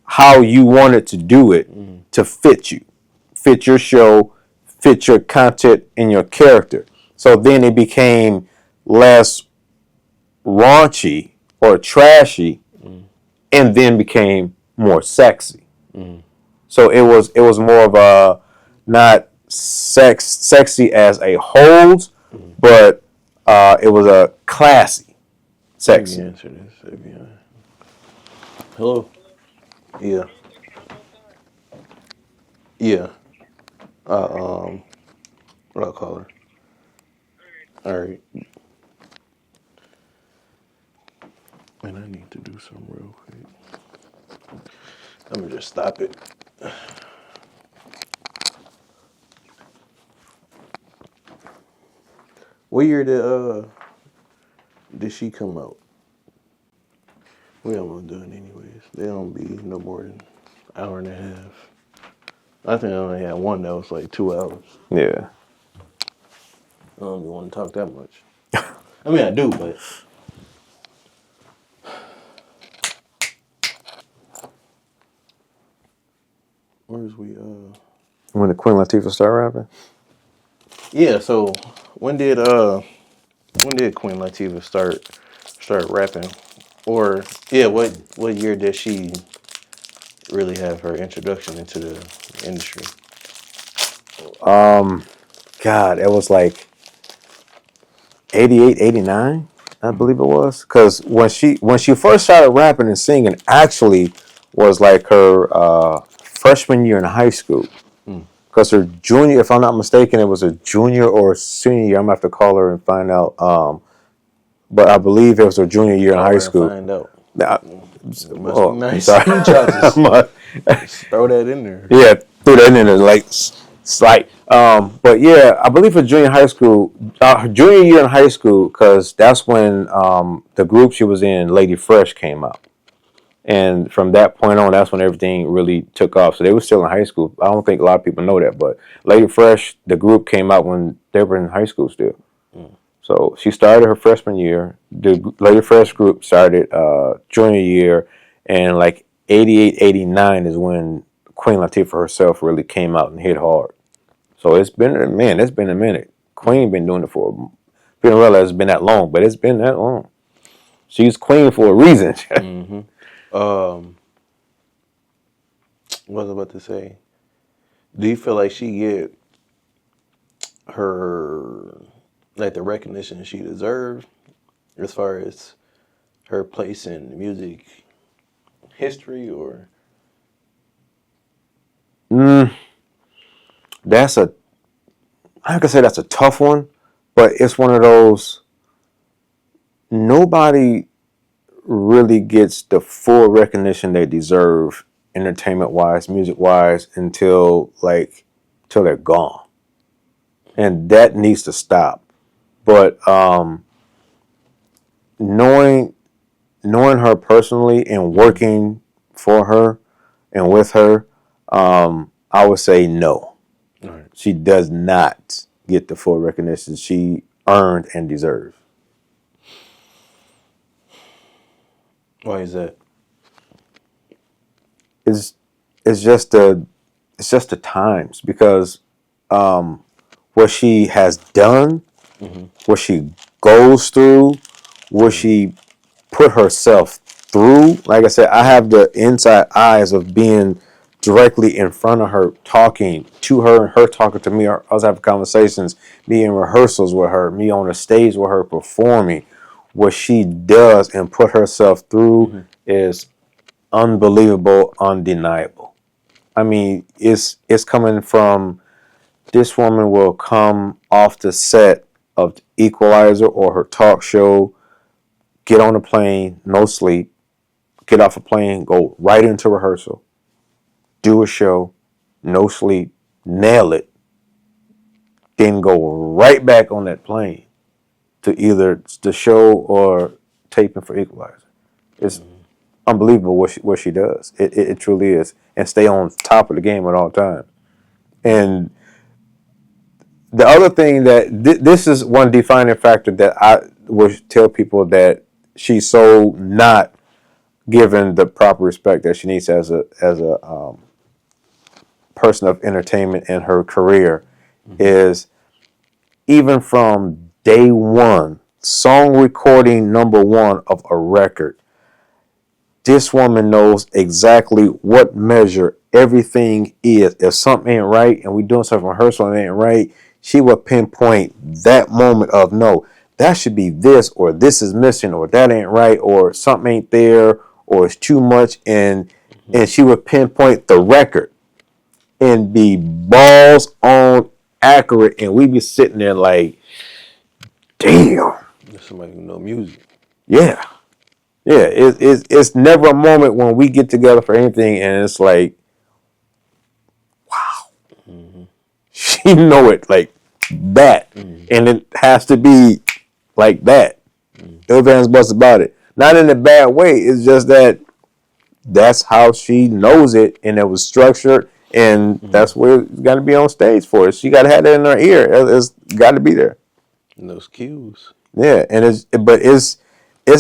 how you wanted to do it to fit you, fit your show, fit your content and your character. So then it became less raunchy or trashy, and then became more sexy. So it was more of a not sexy as a whole, but it was a classy Let me sexy. answer this. Hello. Yeah. Yeah. What I'll call her. All right. And I need to do something real quick. Let me just stop it. What year did she come out? We almost done anyways. They don't be no more than an hour and a half. I think I only had one that was like 2 hours. Yeah. I don't even want to talk that much. I mean, I do, but where's we? When the Queen Latifah started rapping? Yeah. So when did Queen Latifah start rapping? Or yeah, what year did she really have her introduction into the industry? God, it was like 88, 89, I believe it was. Because when she first started rapping and singing, actually was like her freshman year in high school. Because her junior, if I'm not mistaken, it was a junior or senior year. I'm gonna have to call her and find out. But I believe it was her junior year in Call high her and school. find out. Now, It must be nice. sorry. Y'all just throw that in there. Yeah, threw that in there like slight. But yeah, I believe for junior high school, her junior year in high school, because that's when the group she was in, Lady Fresh, came out. And from that point on, that's when everything really took off. So they were still in high school. I don't think a lot of people know that, but Lady Fresh, the group came out when they were in high school still. So she started her freshman year. The Lady Fresh group started junior year, and like 88, 89 is when Queen Latifah herself really came out and hit hard. So it's been a minute. Queen been doing it for. People don't realize it's been that long, but it's been that long. She's queen for a reason. What was I about to say? Do you feel like she get her like the recognition she deserved as far as her place in music history, or That's a I can say that's a tough one, but it's one of those nobody really gets the full recognition they deserve entertainment wise, music wise until they're gone. And that needs to stop. But knowing her personally and working for her and with her, I would say no. right. She does not get the full recognition she earned and deserves. Why is that? It's it's just the times because what she has done, what she goes through, what she put herself through. Like I said, I have the inside eyes of being directly in front of her, talking to her, and her talking to me. Us having conversations, me in rehearsals with her, me on the stage with her performing. What she does and put herself through is unbelievable, undeniable. I mean, it's coming from this woman will come off the set of Equalizer or her talk show, get on a plane, no sleep, get off a plane, go right into rehearsal, do a show, no sleep, nail it, then go right back on that plane to either the show or taping for Equalizer. It's unbelievable what she does. It truly is. And stay on top of the game at all times. And the other thing that this is one defining factor that I would tell people that she's so not given the proper respect that she needs as a person of entertainment in her career is even from day one, song recording number one of a record. This woman knows exactly what measure everything is. If something ain't right and we doing something rehearsal and it ain't right, she will pinpoint that moment of no, that should be this, or this is missing, or that ain't right, or something ain't there, or it's too much, and she would pinpoint the record and be balls on accurate, and we be sitting there like, damn. Somebody who know music. Yeah. Yeah. It's never a moment when we get together for anything and it's like, she know it like that. And it has to be like that. Everything's bust about it. Not in a bad way. It's just that that's how she knows it, and it was structured, and that's where it's got to be on stage for it. She got to have that in her ear. It's got to be there. And those cues. Yeah, and it's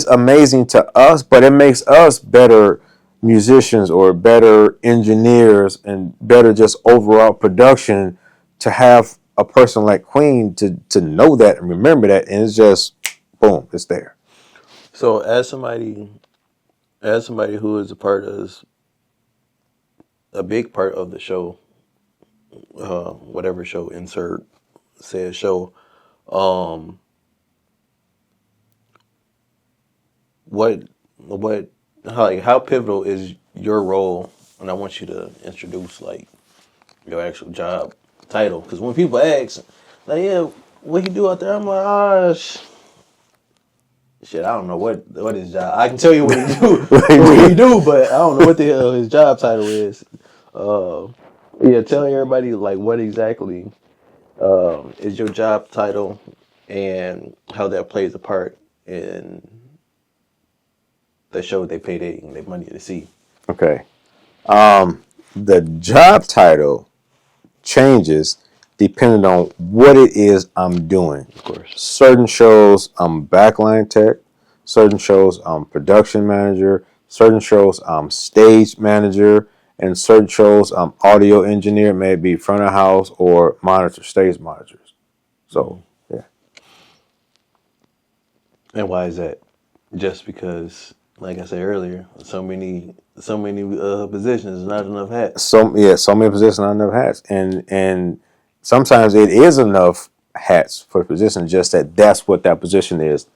amazing to us, but it makes us better musicians or better engineers and better just overall production to have a person like Queen to know that and remember that, and it's just boom, it's there. So as somebody who is a big part of the show, whatever show, insert said show, how pivotal is your role? And I want you to introduce like your actual job title, because when people ask, like, yeah, what he do out there, I'm like, shit, I don't know what his job. I can tell you what he do, what he do, but I don't know what the hell his job title is. Yeah, tell everybody like what exactly is your job title and how that plays a part in the show they pay their money to see. Okay. The job title changes depending on what it is I'm doing. Of course. Certain shows I'm backline tech, certain shows I'm production manager, certain shows I'm stage manager, and certain shows I'm audio engineer, maybe front of house or monitor, stage monitors. So, yeah. And why is that? Just because, like I said earlier, so many positions, not enough hats. So many positions, not enough hats, and sometimes it is enough hats for the position, just that's what that position is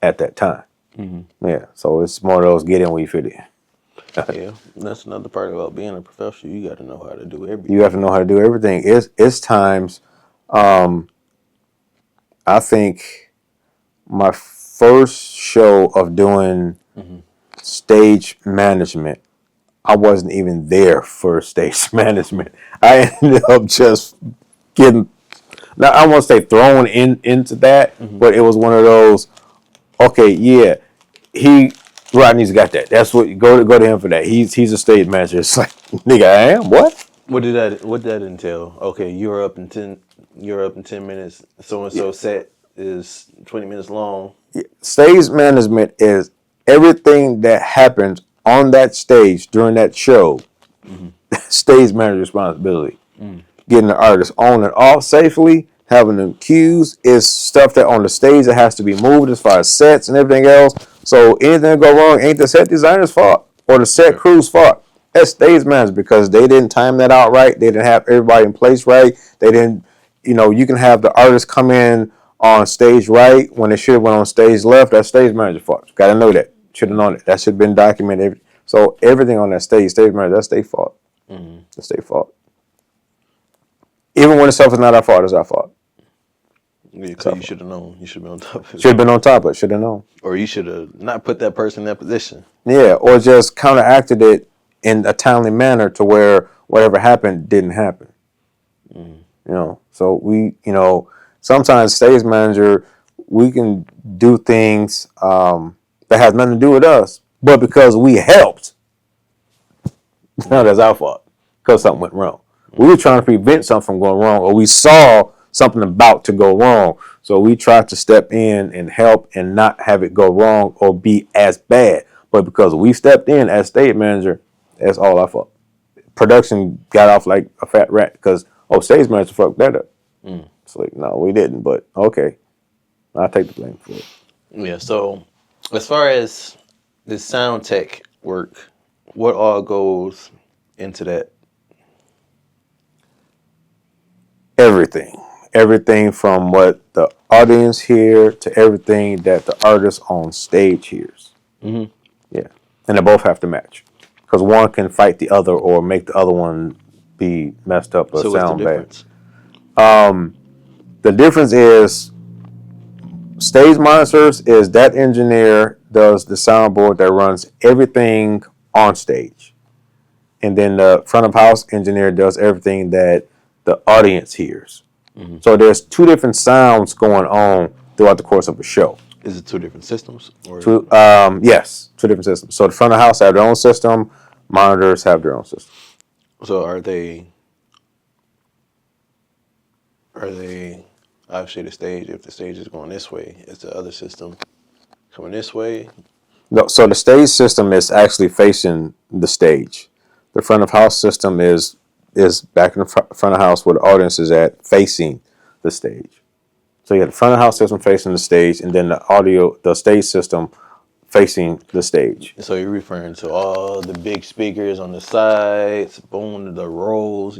at that time. Yeah, so it's more of those get in where you fit in. Yeah, that's another part about being a professional. You got to know how to do everything. You have to know how to do everything. It's times. I think my first show of doing stage management, I wasn't even there for stage management. I ended up just getting, now I won't say thrown into that, but it was one of those, okay, yeah, Rodney's got that. That's what, go to him for that. He's a stage manager. It's like, nigga, I am? What? What did that entail? Okay, you're up in 10 minutes. So and so set is 20 minutes long. Stage management is everything that happens on that stage during that show. Stage manager responsibility. Getting the artist on and off safely, having them cues is stuff that on the stage that has to be moved as far as sets and everything else. So anything that go wrong ain't the set designer's fault or the set crew's fault. That's stage manager because they didn't time that out right. They didn't have everybody in place right. They didn't, you can have the artist come in on stage right when they should have went on stage left. That's stage manager's fault. Got to know that. Should have known it. That should have been documented. So everything on that stage manager, that's their fault. That's their fault. Even when the stuff is not our fault, it's our fault. Yeah, because you should have known. You should have been on top of it. Should have been on top of it. Should have known. Or you should have not put that person in that position. Yeah, or just counteracted it in a timely manner to where whatever happened didn't happen. So we, sometimes stage manager, we can do things that has nothing to do with us, but because we helped, no, that's our fault because something went wrong. We were trying to prevent something from going wrong, or we saw something about to go wrong. So we tried to step in and help and not have it go wrong or be as bad. But because we stepped in as stage manager, that's all our fault. Production got off like a fat rat because, stage manager fucked that up. It's like, no, we didn't, but okay. I'll take the blame for it. Yeah, so as far as the sound tech work, what all goes into that? Everything from what the audience hear to everything that the artist on stage hears. Yeah, and they both have to match because one can fight the other or make the other one be messed up or So what's the sound bad. difference? The difference is stage monitors is that engineer does the soundboard that runs everything on stage. And then the front of house engineer does everything that the audience hears. Mm-hmm. So there's two different sounds going on throughout the course of a show. Is it two different systems? Or Yes, two different systems. So the front of house have their own system, monitors have their own system. so are they obviously the stage, if the stage is going this way, is the other system coming this way? No, so the stage system is actually facing the stage. The front of house system is back in the front of house where the audience is at, facing the stage. So you have the front of house system facing the stage, and then the stage system facing the stage. So you're referring to all the big speakers on the sides, boom, the rows,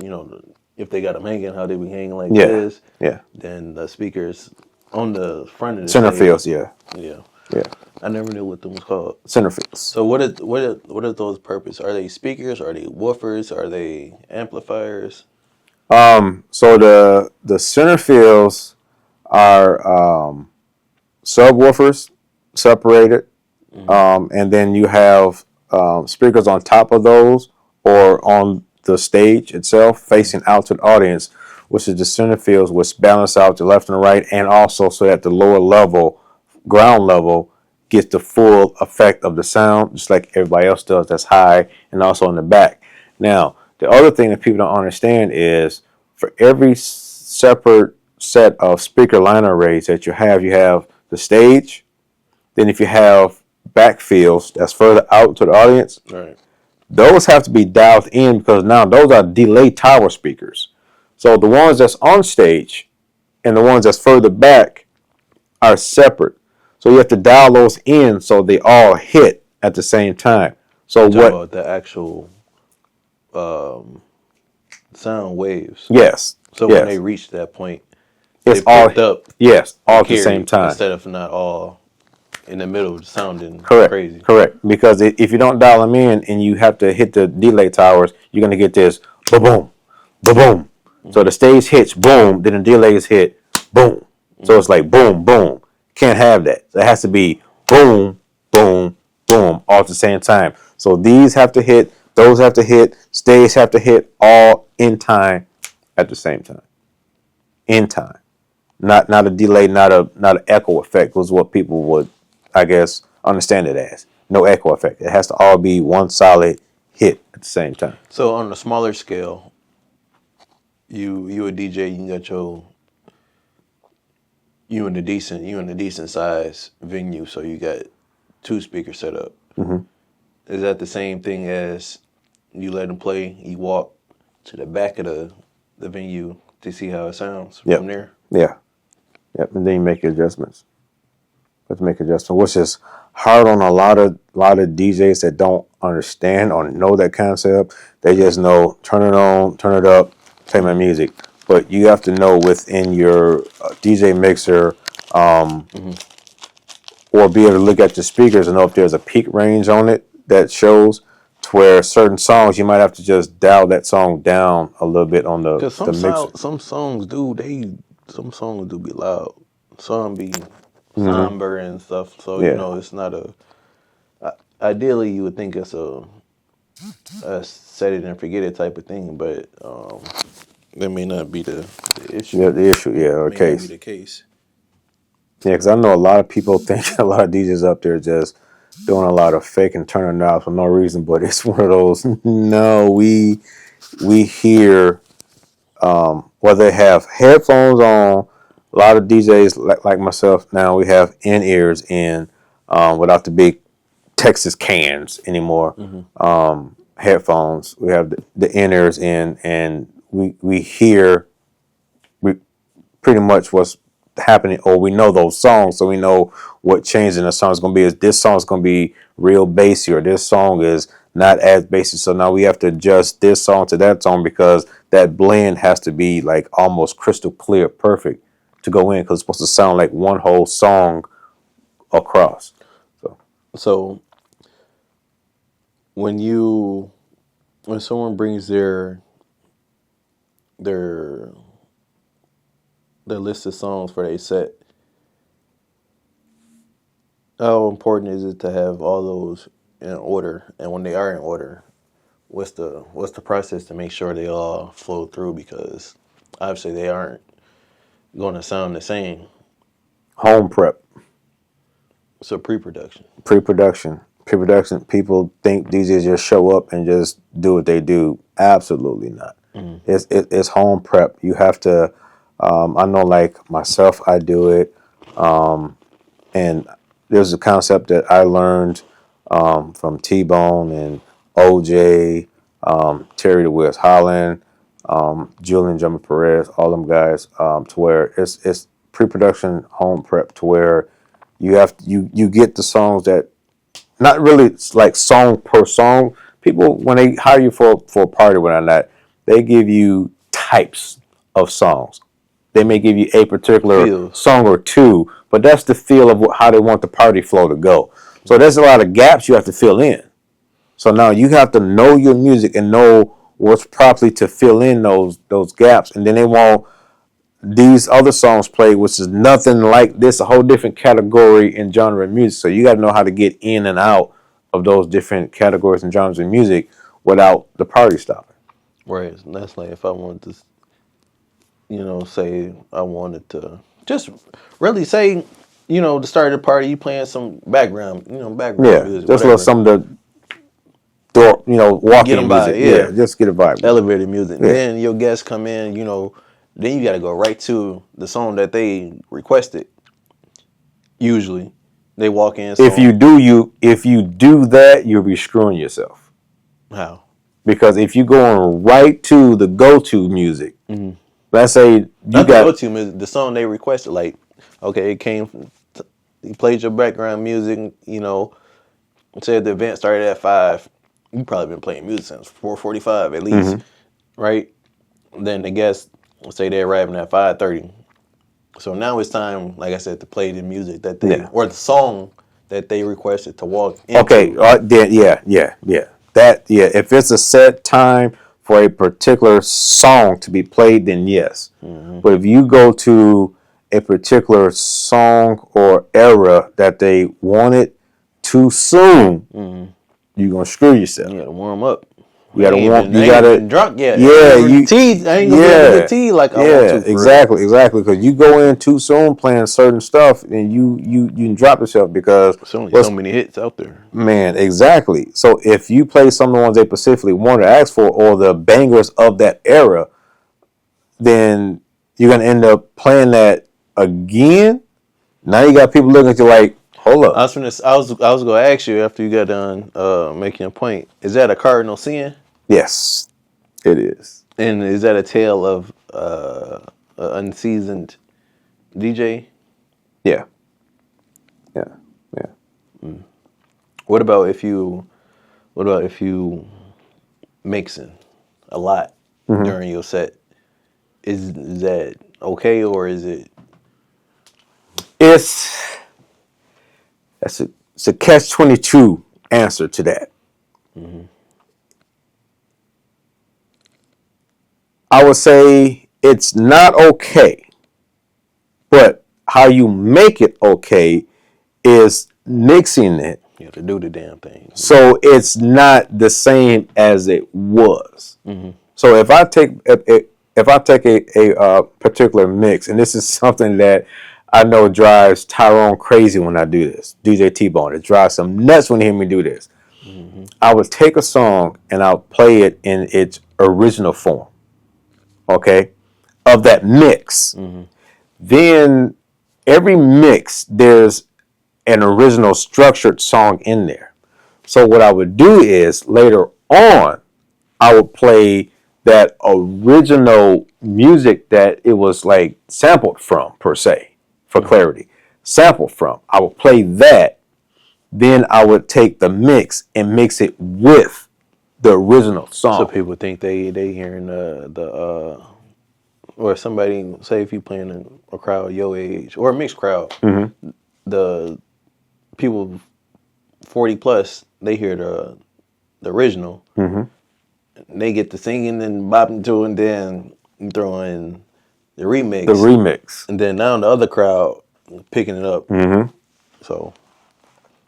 if they got them hanging, how they be hanging like this. Yeah. Then the speakers on the front of the Center stage. fields, yeah. Yeah. Yeah. I never knew what them was called. Center fields. So what are those purposes? Are they speakers? Are they woofers? Are they amplifiers? So the center fields are subwoofers separated, and then you have speakers on top of those or on the stage itself facing out to the audience, which is the center fields, which balance out the left and the right, and also so that the lower level, ground level, gets the full effect of the sound, just like everybody else does. That's high and also in the back. Now, the other thing that people don't understand is for every separate set of speaker line arrays that you have the stage. Then if you have backfields that's further out to the audience, Right. those have to be dialed in because now those are delay tower speakers. So the ones that's on stage and the ones that's further back are separate. So you have to dial those in so they all hit at the same time. So Talk what? about the actual sound waves. Yes. So yes. when they reach that point, it's they all picked up. Yes, all at the carried same time. instead of not all in the middle sounding Correct. crazy. Correct. Because if you don't dial them in and you have to hit the delay towers, you're going to get this boom, boom, boom, boom. So the stage hits boom, then the delays hit boom. So it's like boom, boom. Can't have that. So it has to be boom, boom, boom all at the same time. So these have to hit, those have to hit, stage have to hit all in time at the same time. In time. Not a delay, not an echo effect was what people would, I guess, understand it as. No echo effect. It has to all be one solid hit at the same time. So on a smaller scale, you a DJ, you got you in a decent size venue, so you got two speakers set up. Mm-hmm. Is that the same thing as you let them play, you walk to the back of the venue to see how it sounds from there? Yeah. Yep. And then you make your adjustments. You have to make adjustments, which is hard on a lot of DJs that don't understand or know that concept. They just know turn it on, turn it up, play my music. But you have to know within your DJ mixer, or be able to look at the speakers and know if there's a peak range on it that shows to where certain songs you might have to just dial that song down a little bit on the mixer. Some songs do be loud. Some be somber and stuff. So it's not ideally you would think it's a set it and forget it type of thing, but that may not be the issue. Yeah, the issue, or may case. Not be the case. Yeah, because I know a lot of people think a lot of DJs up there just doing a lot of fake and turning knobs for no reason, but it's one of those. No, we hear whether they have headphones on. A lot of DJs like myself now we have in ears in without the big Texas cans anymore. Headphones. We have the in ears in, and we hear pretty much what's happening, or we know those songs, so we know what change in the song is going to be. Is this song is going to be real bassy, or this song is not as bassy? So now we have to adjust this song to that song because that blend has to be like almost crystal clear, perfect to go in because it's supposed to sound like one whole song across. So when someone brings their their list of songs for their set, how important is it to have all those in order? And when they are in order, what's the process to make sure they all flow through? Because obviously they aren't going to sound the same. Home prep. So pre-production. Pre-production. Pre-production. People think DJs just show up and just do what they do. Absolutely not. It's home prep. You have to. I know, like myself, I do it. And there's a concept that I learned from T-Bone and OJ, Terry the West Holland, Julian Jumper Perez, all them guys, to where it's pre-production home prep, to where you get the songs that, not really like song per song. People, when they hire you for a party, when that, they give you types of songs. They may give you a particular song or two, but that's the feel of how they want the party flow to go. So there's a lot of gaps you have to fill in. So now you have to know your music and know what's properly to fill in those gaps. And then they want these other songs played, which is nothing like this, a whole different category and genre of music. So you got to know how to get in and out of those different categories and genres of music without the party stopping. Right. That's like if I wanted to, say I wanted to just really say, to start the party, you playing some background music. Just a little something to walking get them by, music. Just get a vibe. Elevator music. Yeah. Then your guests come in, then you got to go right to the song that they requested. Usually, they walk in. If you do that, you'll be screwing yourself. How? Because if you're going right to the go-to music, let's say you got the go-to music, the song they requested, like, okay, it came from, you played your background music, said the event started at 5. You probably been playing music since 4:45 at least, right? Then the guests say they're arriving at 5:30. So now it's time, like I said, to play the music that they or the song that they requested to walk into. Okay, if it's a set time for a particular song to be played, then yes. But if you go to a particular song or era that they wanted too soon, you're gonna screw yourself. You gotta warm up. You gotta warm. You gotta drunk yet. Yeah, I ain't gonna be able to tea like I want to. Exactly. Because you go in too soon playing certain stuff, and you can drop yourself because there's only so many hits out there. Man, exactly. So if you play some of the ones they specifically wanted to ask for, or the bangers of that era, then you're gonna end up playing that again. Now you got people looking at you like, hold up. I was gonna ask you after you got done making a point. Is that a cardinal sin? Yes, it is. And is that a tale of an unseasoned DJ? Yeah. What about if you mixing a lot during your set? Is that okay, or is it? It's a catch-22 answer to that. I would say it's not okay, but how you make it okay is mixing it. You have to do the damn thing. So it's not the same as it was. So if I take a particular mix, and this is something that I know drives Tyrone crazy when I do this, DJ T-Bone, it drives him nuts when he hear me do this. I would take a song and I'll play it in its original form, okay, of that mix. Then every mix, there's an original structured song in there. So what I would do is later on, I would play that original music that it was like sampled from, per se, for clarity. Sampled from. I would play that. Then I would take the mix and mix it with the original song. So people think they hearing the or somebody, say if you playing in a crowd your age or a mixed crowd, the people 40 plus, they hear the original. They get to singing and bopping to it, and then You throw in the The remix, remix. and then now the other crowd picking it up. Mm-hmm. So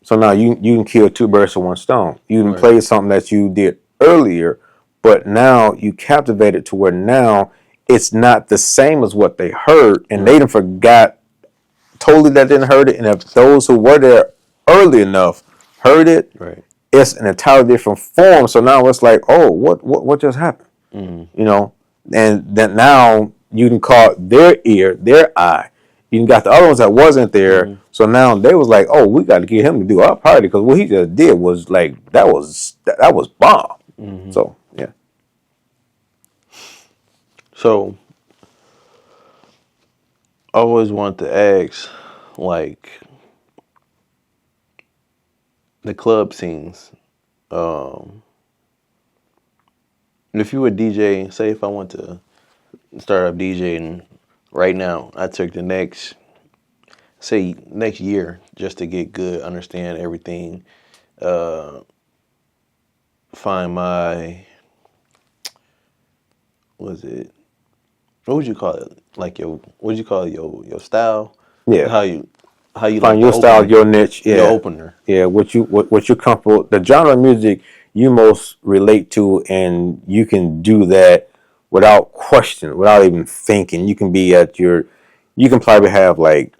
So now you can kill two birds with one stone. You can right. play something that you did earlier, but now you captivated to where now it's not the same as what they heard, and they Right. done forgot totally that didn't heard it. And if those who were there early enough heard it, Right. it's an entirely different form. So now it's like, oh, what just happened? Mm-hmm. You know, and then now you can call their ear, their eye. You got the other ones that wasn't there. Mm-hmm. So now they was like, oh, we got to get him to do our party because what he just did was like that was bomb. Mm-hmm. So yeah. So I always want to ask, like the club scenes. Um, if you were DJ, say if I want to start up DJing right now, I took the next year just to get good, understand everything, uh, find my was it what would you call it? Like your what would you call it? Your style? Yeah. How you like Find to your style, open your niche. your Yeah. opener. Yeah. What you comfortable, the genre of music you most relate to, and you can do that without question, without even thinking. You can be at your, you can probably have like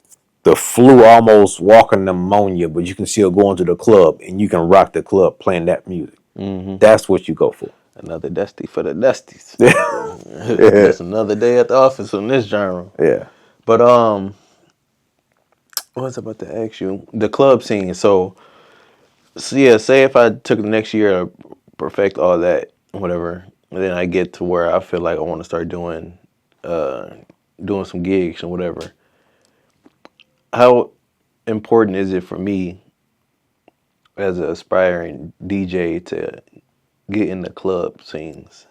the flu, almost walking pneumonia, but you can still go into the club and you can rock the club playing that music. Mm-hmm. That's what you go for. Another dusty for the dusties. Yeah. Just another day at the office on this genre. Yeah. But what was I about to ask you? The club scene. So yeah, say if I took the next year to perfect all that, whatever, and then I get to where I feel like I want to start uh, doing some gigs and whatever. How important is it for me as an aspiring DJ to get in the club scenes?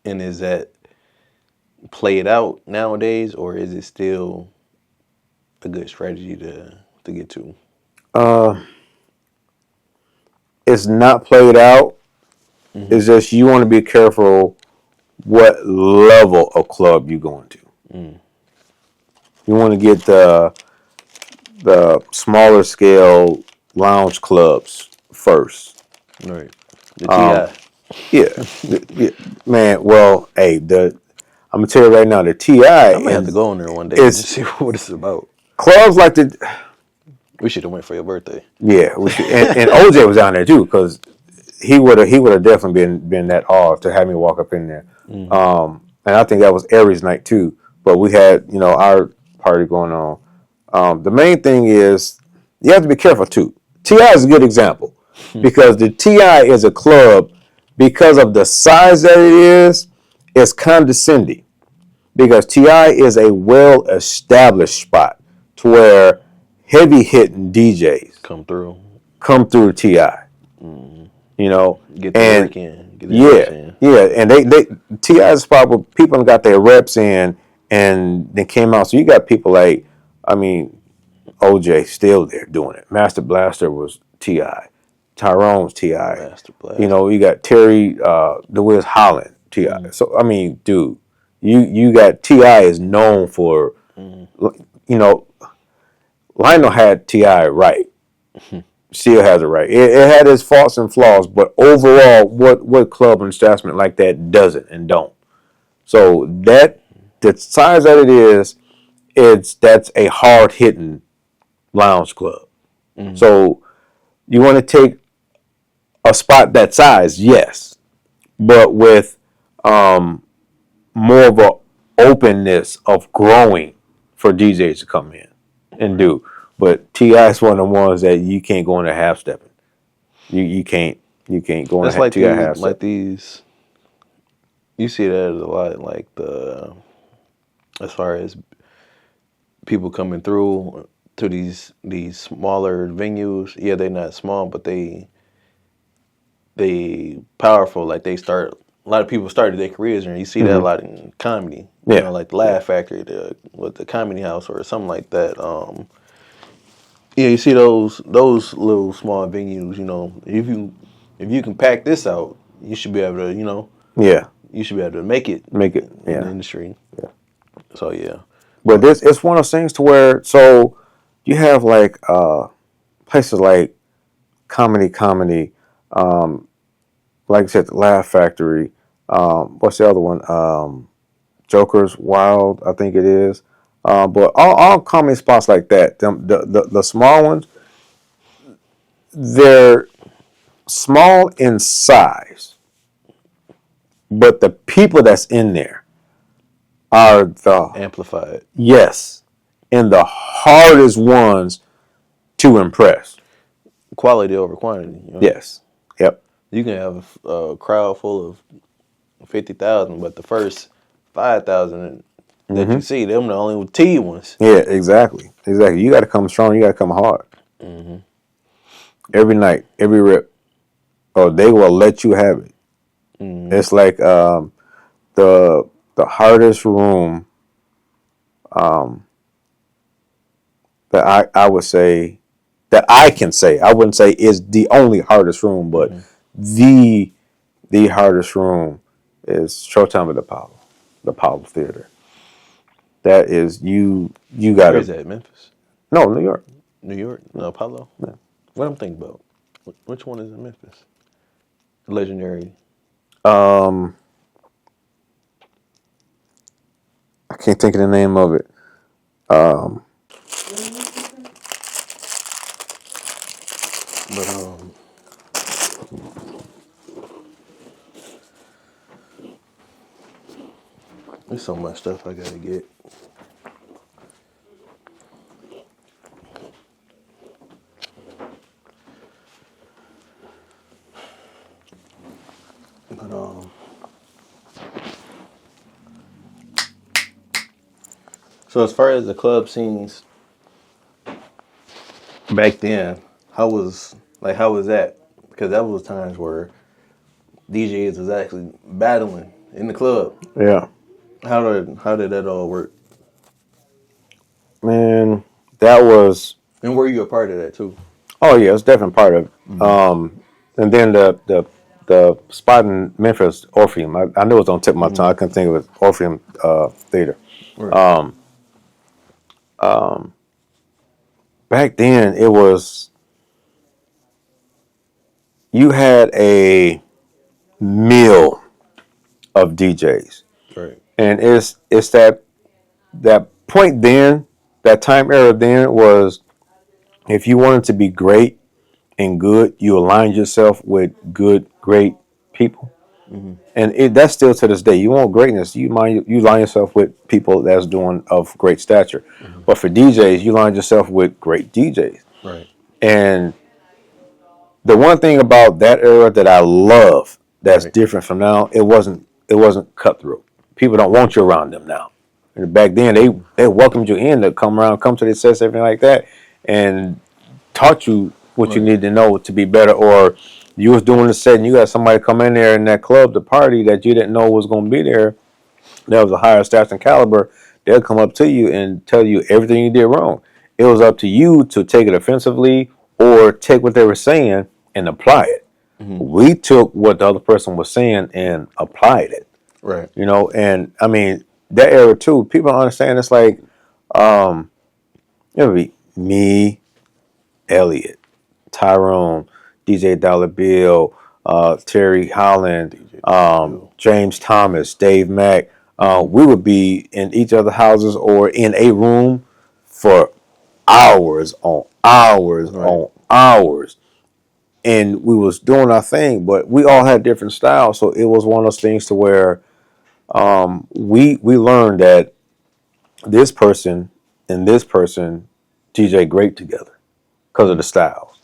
And is that played out nowadays, or is it still a good strategy to get to? Uh, it's not played out. Mm-hmm. It's just you want to be careful what level of club you're going to. Mm. You want to get the smaller scale lounge clubs first. Right. The Um, Ti. yeah, yeah, man. Well, hey, I'm gonna tell you right now, the Ti I might have to is go in there one day and is just see what it's about. clubs like the We should have went for your birthday. yeah. We should, and OJ was down there too because he would have definitely been that awe to have me walk up in there. Mm-hmm. And I think that was Aries night too. But we had our party going on. The main thing is you have to be careful too. Ti is a good example because the Ti is a club because of the size that it is. It's condescending because Ti is a well established spot to where heavy hitting DJs Come through. come through Ti. Mm-hmm. You know, Get the and work in. Get the reps yeah, in. yeah, and they Ti is a spot where people got their reps in and they came out. So you got people like, I mean, OJ still there doing it. Master Blaster was Ti. Tyrone's Ti. Master Blast. You got Terry the Wiz Holland Ti. Mm-hmm. So I mean, dude, you got Ti is known for, Mm-hmm. you know, Lionel had Ti right. Still has it right. It had its faults and flaws, but overall, what club and establishment like that doesn't and don't. So that the size that it is, that's a hard hitting lounge club. Mm-hmm. So you want to take a spot that size, yes, but with more of a openness of growing for DJs to come in and Right. do. But Ti is one of the ones that you can't go in a half stepping. You can't go in That's a like Ti half step. these. You see that a lot, like as far as people coming through to these smaller venues. Yeah, they're not small, but they powerful. Like they start. A lot of people started their careers, and you see that a lot in comedy. You know, Yeah, like the yeah, Laugh Factory, with the Comedy House or something like that. Yeah, you see those little small venues. You know, if you can pack this out, you should be able to. yeah. you should be able to make it in the industry. Yeah. So yeah. But it's one of those things to where so you have like places like comedy, like I said, the Laugh Factory. What's the other one? Joker's Wild, I think it is. But all comedy spots like that, the small ones, they're small in size, but the people that's in there are the Amplified. yes, and the hardest ones to impress. Quality over quantity. You know? Yes. Yep. You can have a crowd full of 50,000, but the first 5,000 that you see, them the only T ones. Yeah, exactly. Exactly. You got to come strong. You got to come hard. Every night, every rip, or they will let you have it. It's like the hardest room that I would say that I can say. I wouldn't say is the only hardest room, but the hardest room is Showtime at the Apollo Theater. That is you got Where is that? Memphis? No, New York. New York? No, Apollo? No. What I'm thinking about? Which one is in Memphis? Legendary. I can't think of the name of it. But there's so much stuff I gotta get. But so as far as the club scenes back then, how was that? Because that was times where DJs was actually battling in the club. Yeah. How did that all work? Man, that was. And were you a part of that too? Oh yeah, it's definitely part of it. And then the spot in Memphis, Orpheum. I knew it was on the tip of my tongue. I couldn't think of it. Orpheum Theater. Right. Back then, it was you had a mill of DJs, Right. and it's that point then, that time era then was if you wanted to be great and good, you aligned yourself with good, great people. And that's still to this day. You want greatness, you line yourself with people that's doing of great stature. But for DJs, you line yourself with great DJs. Right. And the one thing about that era that I love that's Right. different from now, it wasn't cutthroat. People don't want you around them now. And back then, they welcomed you in to come around, come to the sets, everything like that, and taught you what you Right. need to know to be better. Or you was doing the set and you got somebody come in there in that club, the party that you didn't know was going to be there. That was a higher status and caliber. They'll come up to you and tell you everything you did wrong. It was up to you to take it offensively or take what they were saying and apply it. We took what the other person was saying and applied it. Right. You know, and I mean that era too. People don't understand. It's like it would be me, Elliot, Tyrone, DJ Dollar Bill, Terry Holland, James Thomas, Dave Mack. We would be in each other's houses or in a room for hours on hours on hours. And we was doing our thing, but we all had different styles. So it was one of those things to where we learned that this person and this person DJ great together because of the styles.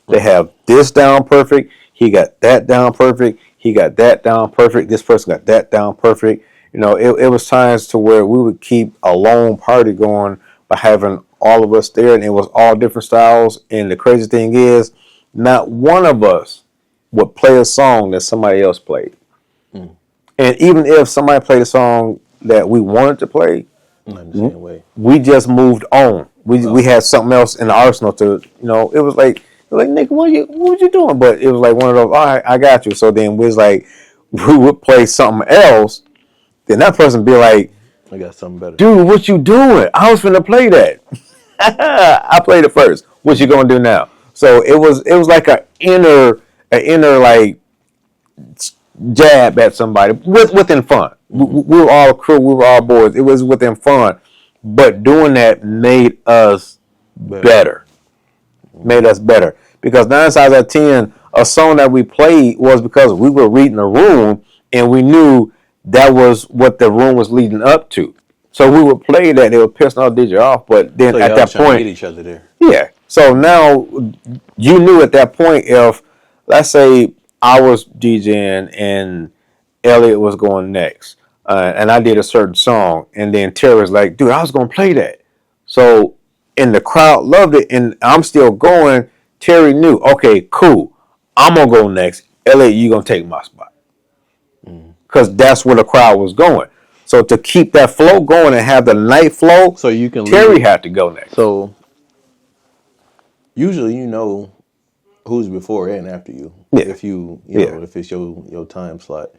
They have this down perfect. He got that down perfect. He got that down perfect. This person got that down perfect. You know, it was times to where we would keep a lone party going by having all of us there, and it was all different styles. And the crazy thing is, not one of us would play a song that somebody else played. And even if somebody played a song that we wanted to play, Not in the same way. we just moved on. We had something else in the arsenal to, you know, it was like Nick, what was you doing? But it was like one of those, all right, I got you. So then we was like, we would play something else, then that person be like, I got something better. dude, what you doing? I was finna play that. I played it first. What you gonna do now? So it was like an inner like jab at somebody within fun. We were all crew, we were all boys. It was within fun, but doing that made us better. Made us better because 9 times out of 10, a song that we played was because we were reading the room and we knew that was what the room was leading up to. So we would play that. They would piss our DJ off, but then So at y'all that trying to get point, each other there. yeah. So now you knew at that point if, let's say, I was DJing and Elliot was going next, and I did a certain song, and then Terry was like, "Dude, I was gonna play that." So, and the crowd loved it, and I'm still going. Terry knew, okay, cool. I'm gonna go next. Elliot, you gonna take my spot because that's where the crowd was going. So to keep that flow going and have the night flow, So you can Terry lead. had to go next. So usually you know who's before and after you. Yeah. If you Yeah. know if it's your time slot.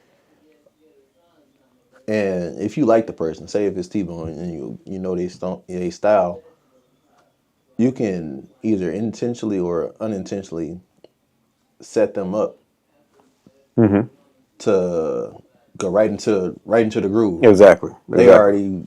And if you like the person, say if it's T-Bone and you know they style, you can either intentionally or unintentionally set them up to go right into the groove. Exactly. They already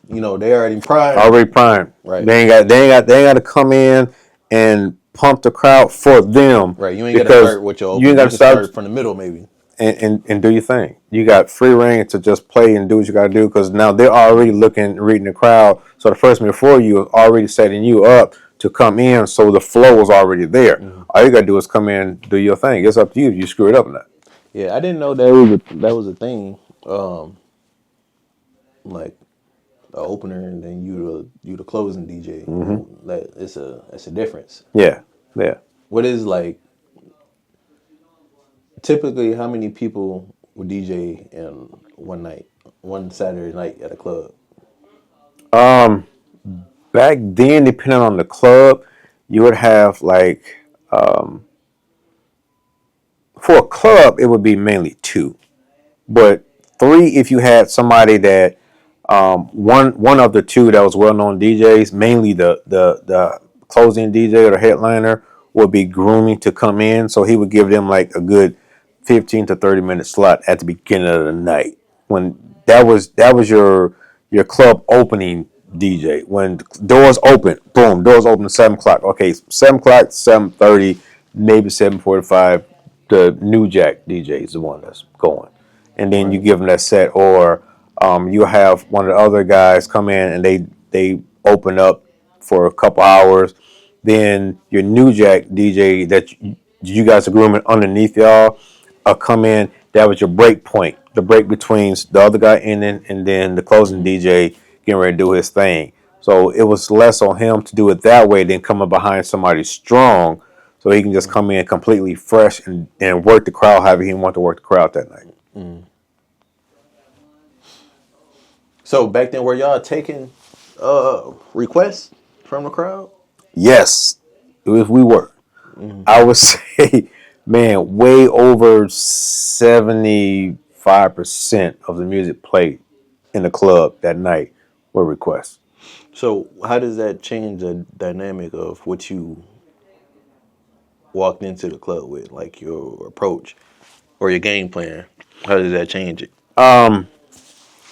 primed. Already primed. Right. They ain't got to come in and pump the crowd for them. Right. You ain't got to because start with your you opening. ain't got You to can start start from the middle maybe. and do your thing. You got free reign to just play and do what you got to do because now they're already reading the crowd. So the person before you is already setting you up to come in. So the flow is already there. All you got to do is come in, do your thing. It's up to you if you screw it up or not. Yeah, I didn't know that was a thing. Like a opener and then you the closing DJ. That it's a difference. Yeah. Yeah. What is like typically how many people would DJ in one Saturday night at a club? Back then, depending on the club, you would have like for a club, it would be mainly two, but three if you had somebody that one of the two that was well known DJs, mainly the closing DJ or the headliner would be grooming to come in, so he would give them like a good 15 to 30 minute slot at the beginning of the night when that was your club opening DJ. When doors open, boom, doors open at 7 o'clock. Okay, 7 o'clock, 7:30, maybe 7:45. The new Jack DJ is the one that's going, and then you Right. give them that set, or you have one of the other guys come in and they open up for a couple hours. Then your new Jack DJ that you guys are grooming underneath y'all come in. That was your break point, the break between the other guy ending and then the closing DJ getting ready to do his thing. So it was less on him to do it that way than coming behind somebody strong, so he can just come in completely fresh and work the crowd however he want to work the crowd that night. So back then, were y'all taking requests from the crowd? Yes, if we were, I would say, man, way over 75% of the music played in the club that night were requests. So how does that change the dynamic of what you walked into the club with, like your approach or your game plan? How does that change it?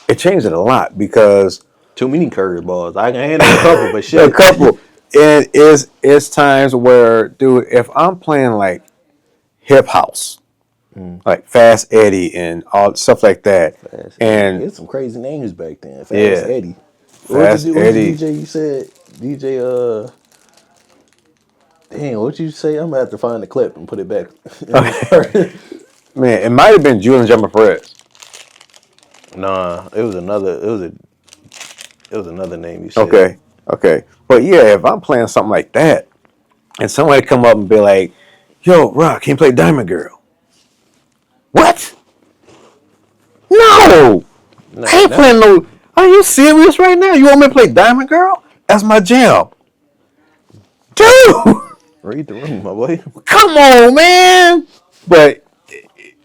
It changed it a lot because Too many curveballs. I can handle a couple, but a shit. couple, it's times where, dude, if I'm playing like hip house, like Fast Eddie and all stuff like that, Fast Eddie. and It's some crazy names back then. Fast yeah, Eddie. Fast What was the Eddie. DJ you said? DJ Dang, what you say? I'm gonna have to find the clip and put it back in my part. Man, it might have been Julian Jumper Perez. Nah, it was another name you said. Okay, okay, but yeah, if I'm playing something like that, and somebody come up and be like, "Yo, Rock, can you play Diamond Girl?" What? No, Nah, I ain't playing no. Are you serious right now? You want me to play Diamond Girl? That's my jam, dude. read the room, my boy. Come on, man. But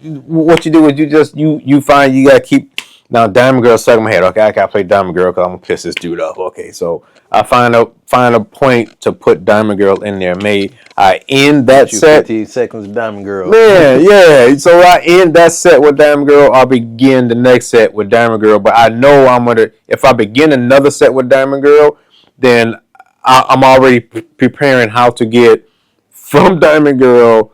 what you do is you find you gotta keep now Diamond Girl stuck in my head. Okay, I gotta play Diamond Girl because I'm gonna piss this dude off. Okay, so I find a point to put Diamond Girl in there. May I end that Get you set? 15 seconds, Diamond Girl. Man, yeah. So I end that set with Diamond Girl. I'll begin the next set with Diamond Girl. But I know I'm gonna. If I begin another set with Diamond Girl, then I'm already preparing how to get from Diamond Girl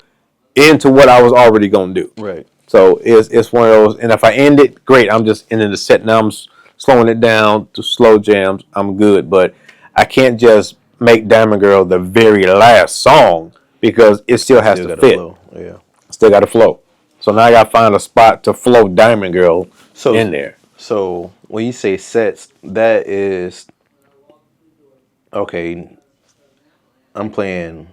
into what I was already gonna do. Right. So it's one of those. And if I end it, great. I'm just ending the set now. I'm slowing it down to slow jams. I'm good. But I can't just make Diamond Girl the very last song because it still has Still to got to fit. flow. Yeah. Still got to flow. So now I got to find a spot to flow Diamond Girl in there. So when you say sets, that is okay. I'm playing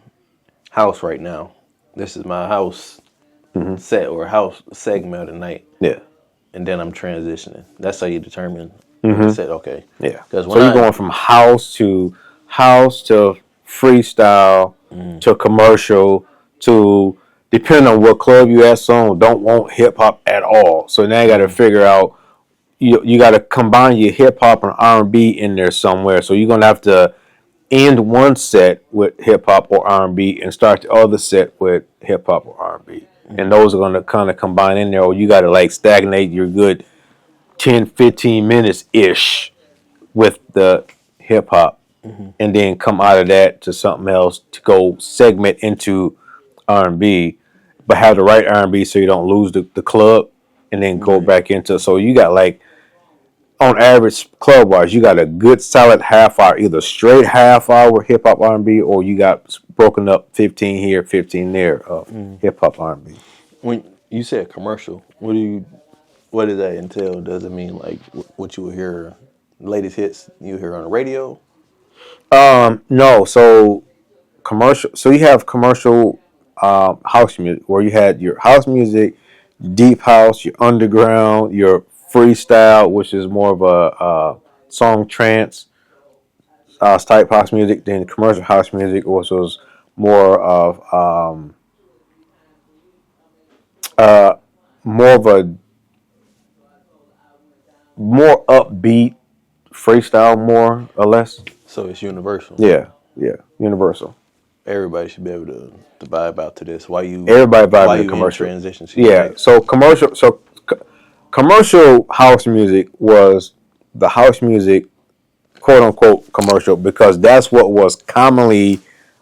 house right now. This is my house set or house segment of the night, Yeah. and then I'm transitioning. That's how you determine when the set. Okay. Yeah. Because So you're going from house to freestyle to commercial to depending on what club you at, some don't want hip hop at all. So now you got to figure out you got to combine your hip hop and R&B in there somewhere. So you're gonna have to end one set with hip hop or R&B and start the other set with hip hop or R&B. And those are gonna kind of combine in there. Or you got to like stagnate your good 10, 15 minutes ish with the hip hop, and then come out of that to something else to go segment into R&B, but have the right R&B so you don't lose the club, and then go back into. So you got like on average club wise, you got a good solid half hour, either straight half hour hip hop R&B, or you got broken up 15 here, 15 there of hip hop R&B. When you said commercial, what does that entail? Does it mean like what you will hear, latest hits you hear on the radio? No, so commercial. So you have commercial house music where you had your house music, deep house, your underground, your freestyle, which is more of a song trance type house music. Then commercial house music, which was more of more of a more upbeat freestyle, more or less. So it's universal. Yeah, yeah, universal. Everybody should be able to vibe out to this. Everybody Why vibing to you in commercial. transition? Yeah, so commercial house music was the house music, quote unquote, commercial, because that's what was commonly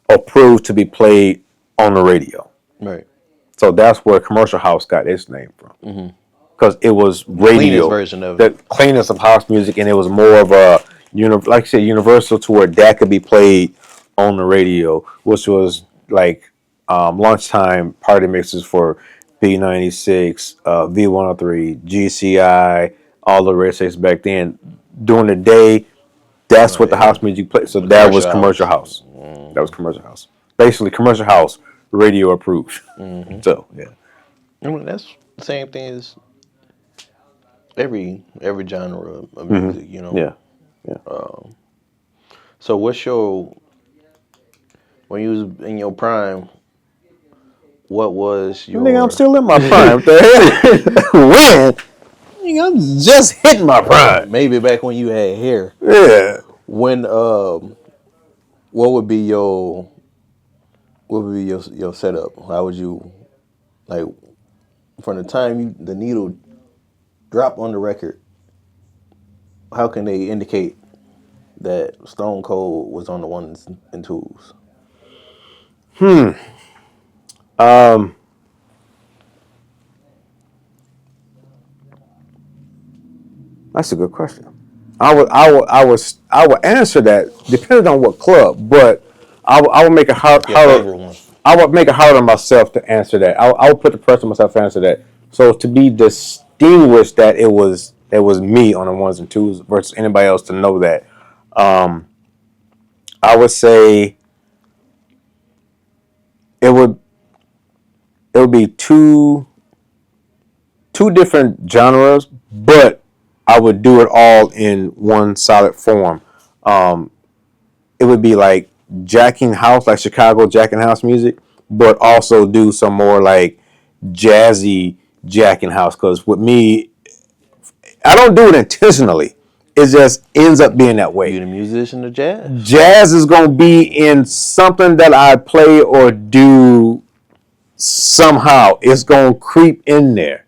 approved to be played on the radio. Right. So that's where commercial house got its name from, because it was radio, Cleanest version of the it. cleanest of house music, and it was more of a like I said, universal to where that could be played on the radio, which was like lunchtime party mixes for B96, V103, GCI, all the radio stations back then. During the day, that's what the house music played. So that was commercial house. That was commercial house. Basically, commercial house, radio approved. So yeah. I mean, that's the same thing as every genre of music, you know. Yeah. Yeah. So what's your, when you was in your prime, what was your? Nigga, I'm still in my prime. What the hell? When? Nigga, I'm just hitting my prime. Maybe back when you had hair. Yeah. When what would be your your setup? How would you, like, from the time the needle drop on the record? How can they indicate that Stone Cold was on the ones and twos? That's a good question. I would answer that depending on what club, but I would make it hard. Your favorite one. I would make it hard on myself to answer that. I would put the pressure on myself to answer that. So to be distinguished that it was me on the ones and twos versus anybody else to know that, I would say it would be two different genres, but I would do it all in one solid form. It would be like jacking house, like Chicago jacking house music, but also do some more like jazzy jacking house because with me, I don't do it intentionally. It just ends up being that way. You the musician of jazz? Jazz is gonna be in something that I play or do somehow. It's gonna creep in there.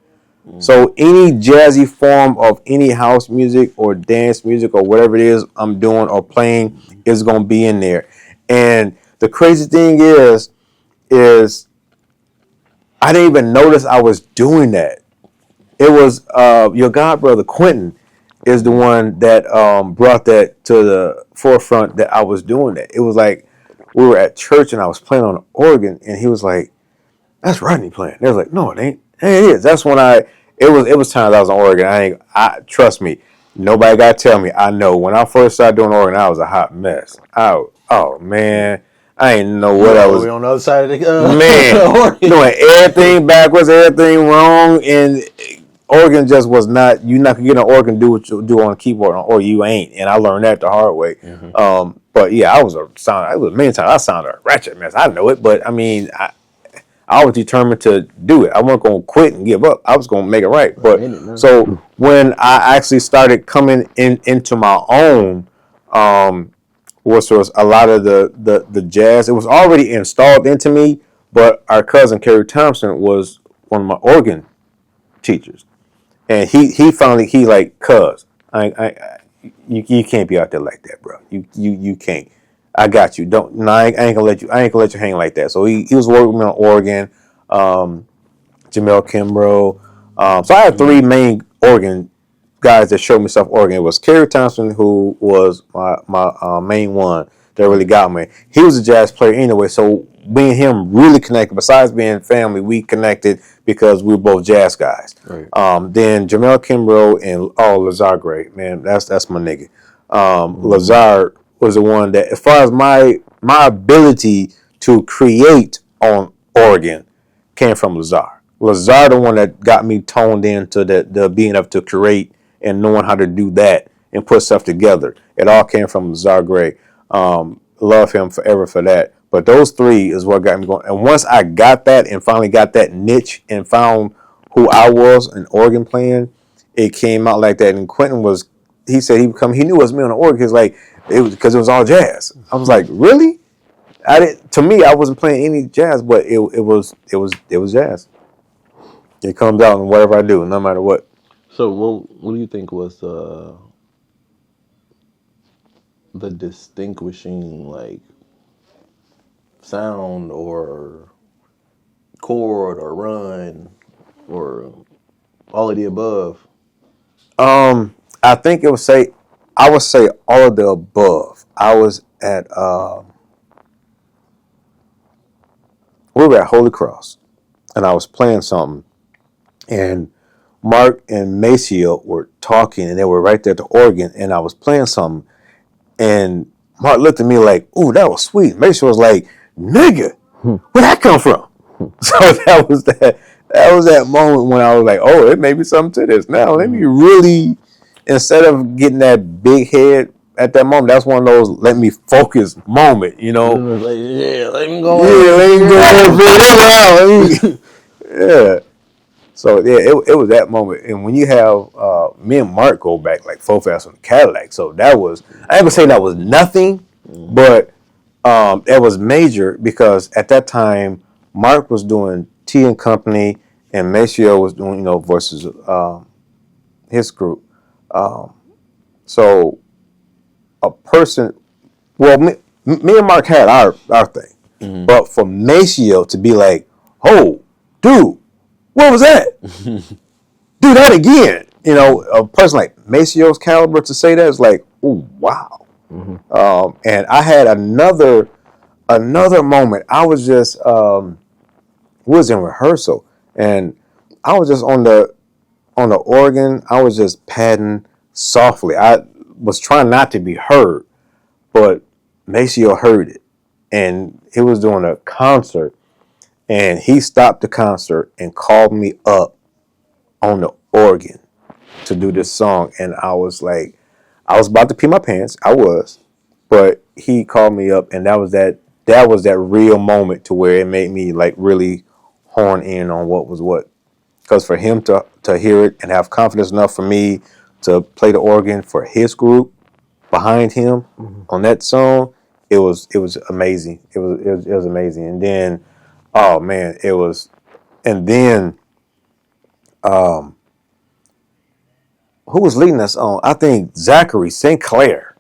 So any jazzy form of any house music or dance music or whatever it is I'm doing or playing is gonna be in there. And the crazy thing is I didn't even notice I was doing that. It was your god brother Quentin is the one that brought that to the forefront that I was doing that. It was like we were at church and I was playing on the organ and he was like, "That's Rodney playing." They was like, "No, it ain't." Hey, it is. That's when it was times I was on organ. I trust me. Nobody got to tell me. I know when I first started doing organ, I was a hot mess. Oh man, I didn't know what I was. On the other side of the Man, doing everything backwards, everything wrong, and organ just was not. You not gonna get an organ do what you do on a keyboard, or you ain't. And I learned that the hard way. But yeah, I was many times I sounded a ratchet mess. I know it, but I mean, I was determined to do it. I wasn't gonna quit and give up. I was gonna make it right. But so when I actually started coming into my own, which was a lot of the jazz. It was already installed into me, but our cousin Kerry Thompson was one of my organ teachers, and he finally he like, "Cuz, you can't be out there like that, bro. You can't. I got you. Don't. No, I ain't gonna let you. I ain't gonna let you hang like that." So he was working with me on organ, Jamel Kimbrough. So I had three main organ guys that showed me stuff organ. It was Kerry Thompson, who was my main one that really got me. He was a jazz player anyway, so me and him really connected. Besides being family, we connected because we were both jazz guys. Right. Then Jamel Kimbrough and Lazar Gray, man, that's my nigga. Lazar was the one that, as far as my ability to create on organ, came from Lazar. Lazar, the one that got me toned into the being able to create and knowing how to do that and put stuff together. It all came from Lazar Gray. Love him forever for that. But those three is what got me going. And once I got that and finally got that niche and found who I was in organ playing, it came out like that. And Quentin was, he said he knew it was me on the organ. He's like, it was because it was all jazz. I was like, really? To me, I wasn't playing any jazz, but it was jazz. It comes out in whatever I do, no matter what. So what do you think was the distinguishing like sound or chord or run or all of the above? I think I would say all of the above. I was at we were at Holy Cross, and I was playing something, and Mark and Maceo were talking, and they were right there at the organ, and I was playing something, and Mark looked at me like, "Ooh, that was sweet." Maceo was like, "Nigga, where'd that come from?" So that was that. That was that moment when I was like, "Oh, it may be something to this." Now let me really, instead of getting that big head at that moment, that's one of those let me focus moment, you know. Like, yeah, let me go. Yeah, let me go and figure it out. Yeah. So yeah, it was that moment, and when you have me and Mark go back like 4 Fast on the Cadillac, so that was, I ain't gonna say that was nothing, but it was major because at that time Mark was doing T and Company, and Maceo was doing voices his group. So a person, well, me and Mark had our thing, but for Maceo to be like, "Oh, dude, what was that? Do that again." A person like Maceo's caliber to say that is like, "Oh, wow." And I had another moment. I was just was in rehearsal, and I was just on the organ. I was just padding softly. I was trying not to be heard, but Maceo heard it, and he was doing a concert, and he stopped the concert and called me up on the organ to do this song, and I was like, I was about to pee my pants. I was, but he called me up, and that was that real moment to where it made me like really horn in on what was what. Because for him to hear it and have confidence enough for me to play the organ for his group behind him on that song, it was amazing. It was amazing. And then, oh man, it was. And then, who was leading that song? I think Zachary St. Clair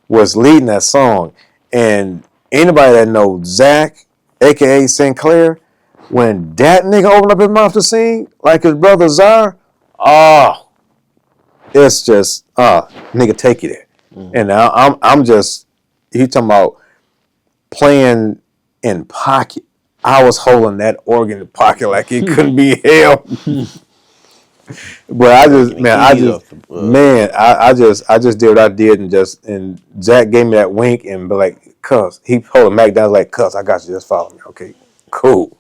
was leading that song. And anybody that knows Zach, aka St. Clair, when that nigga opened up his mouth to sing like his brother Zar, oh, it's just nigga, take you there. And now I'm just, he talking about playing in pocket. I was holding that organ in pocket like it couldn't be held. But I just did what I did, and Zach gave me that wink and be like, "Cuz," he pulled it back down like, "Cuz, I got you. Just follow me, okay? Cool."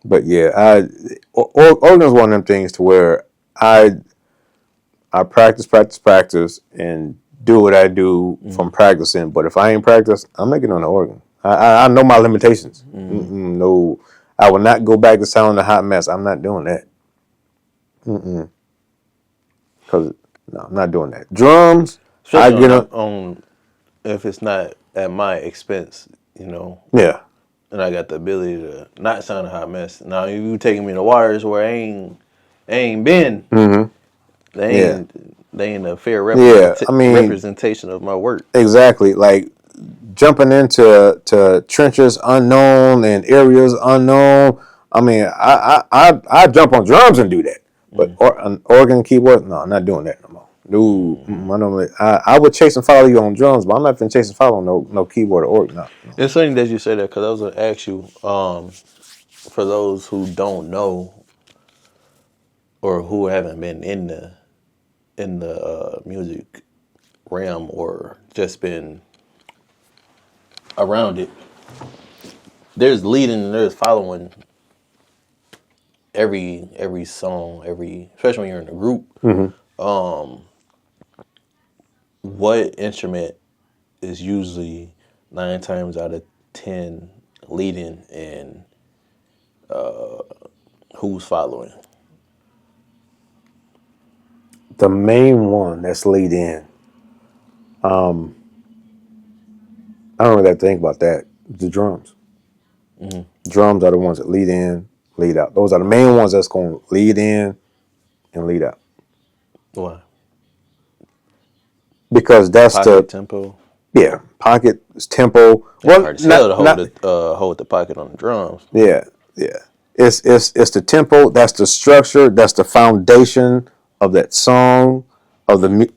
But yeah, organ is one of them things to where I practice, and do what I do from practicing. But if I ain't practice, I'm not getting on the organ. I know my limitations. No, I will not go back to sounding a hot mess. I'm not doing that. Because no, I'm not doing that. Drums, Especially I get on if it's not at my expense, Yeah. And I got the ability to not sound a hot mess. Now you taking me to waters where I ain't been. They ain't a fair representation of my work. Exactly. Like jumping into trenches unknown and areas unknown. I mean, I jump on drums and do that, but an organ, keyboard, no, I'm not doing that no more. No, I would chase and follow you on drums, but I'm not going to chase and follow no keyboard or organ. No. It's funny that you say that because I was going to ask you, for those who don't know or who haven't been in the music realm or just been around it, there's leading and there's following every song, especially when you're in a group. What instrument is usually 9 times out of 10 leading and who's following? The main one that's lead in. I don't really have to think about that. The drums. Drums are the ones that lead in, lead out. Those are the main ones that's going to lead in and lead out. Why? Because that's pocket the tempo. Yeah, pocket is tempo. Well, hard to hold the pocket on the drums. Yeah. It's the tempo. That's the structure. That's the foundation of that song, of the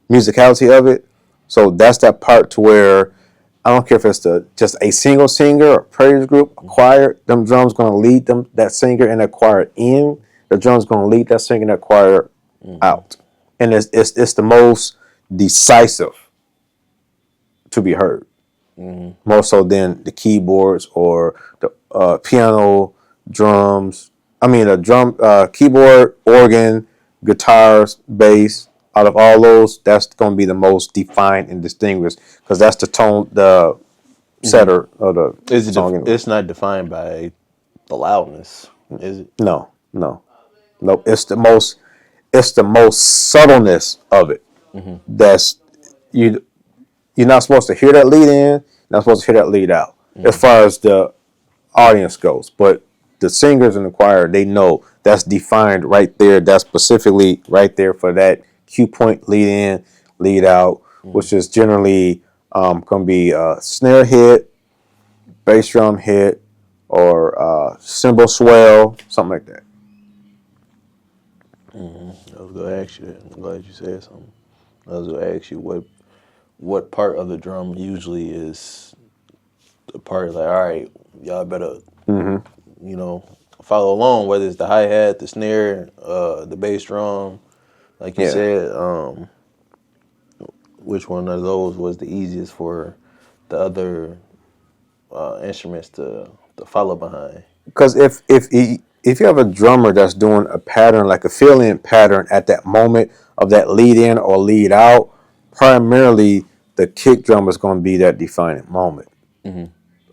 musicality of it. So that's that part to where I don't care if it's just a single singer or praise group, a choir. Them drums going to lead that singer and that choir in. The drums going to lead that singer and that choir out. And it's the most decisive to be heard, more so than the keyboards or the piano, drums. I mean, a drum, keyboard, organ, guitars, bass. Out of all those, that's going to be the most defined and distinguished because that's the tone, the setter of the song. It's not defined by the loudness, is it? No. It's the most subtleness of it. That's you. You're not supposed to hear that lead in. You're not supposed to hear that lead out. As far as the audience goes, but the singers in the choir, they know that's defined right there. That's specifically right there for that cue point, lead in, lead out, which is generally going to be a snare hit, bass drum hit, or cymbal swell, something like that. I was going to ask you that. I'm glad you said something. I was going to ask you what part of the drum usually is the part like, all right, y'all better, follow along, whether it's the hi-hat, the snare, the bass drum. Like you said, which one of those was the easiest for the other instruments to follow behind? Because if you have a drummer that's doing a pattern, like a fill-in pattern at that moment of that lead in or lead out, primarily the kick drum is going to be that defining moment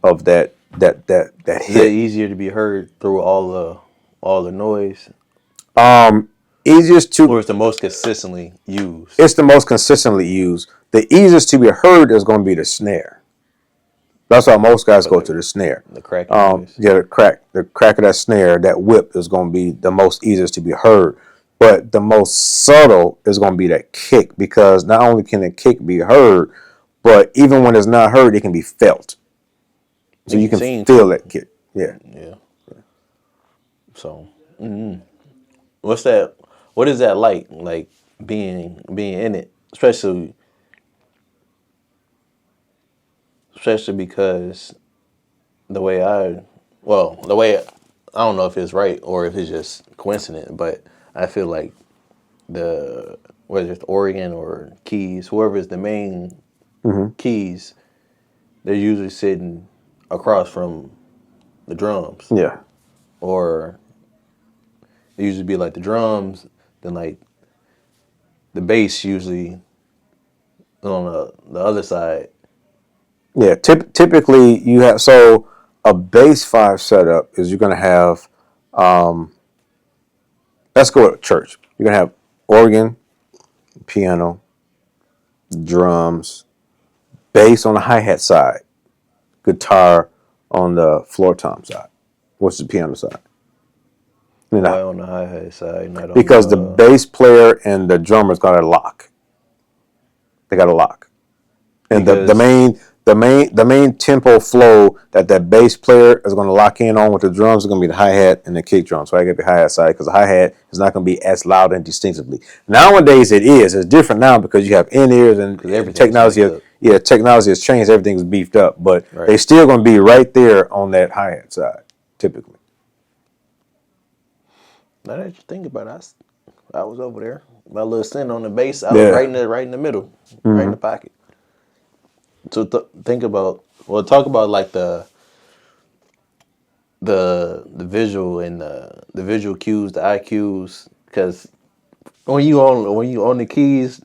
of that hit. Is it easier to be heard through all all the noise, Easiest to or it's the most consistently used? it's the most consistently used. The easiest to be heard is going to be the snare. That's why most guys Or go to the snare. the cracking noise. Yeah, the crack of that snare, that whip is going to be the most easiest to be heard. But the most subtle is going to be that kick, because not only can the kick be heard, but even when it's not heard, it can be felt. So you can Seen feel too. that kick. Yeah. Yeah. So, what's that? What is that like? Like being in it, especially because the way the way I don't know if it's right or if it's just coincident, but I feel like whether it's Oregon or keys, whoever is the main keys, they're usually sitting across from the drums, Yeah. or it usually be like the drums, then like the bass usually on the other side. Yeah. Typically, you have, so a bass 5 setup is you're going to have, let's go with church. You're going to have organ, piano, drums, bass on the hi-hat side, guitar on the floor tom side, which is the piano side. You Why know, on the hi-hat side, not on because the the bass player and the drummer's got a lock. They got a lock. And because the main tempo flow that bass player is going to lock in on with the drums is going to be the hi-hat and the kick drum. So I get the hi-hat side, because the hi-hat is not going to be as loud and distinctively. Nowadays it is. It's different now because you have in-ears and everything's technology. mixed up. Yeah, technology has changed. Everything's beefed up, but Right. they still going to be right there on that hi-hat side, typically. Now that you think about it, I was over there. My little sin on the bass, I was Yeah. right in the middle, right in the pocket. So think about, talk about like the visual and the visual cues, the IQs, because when you on the keys,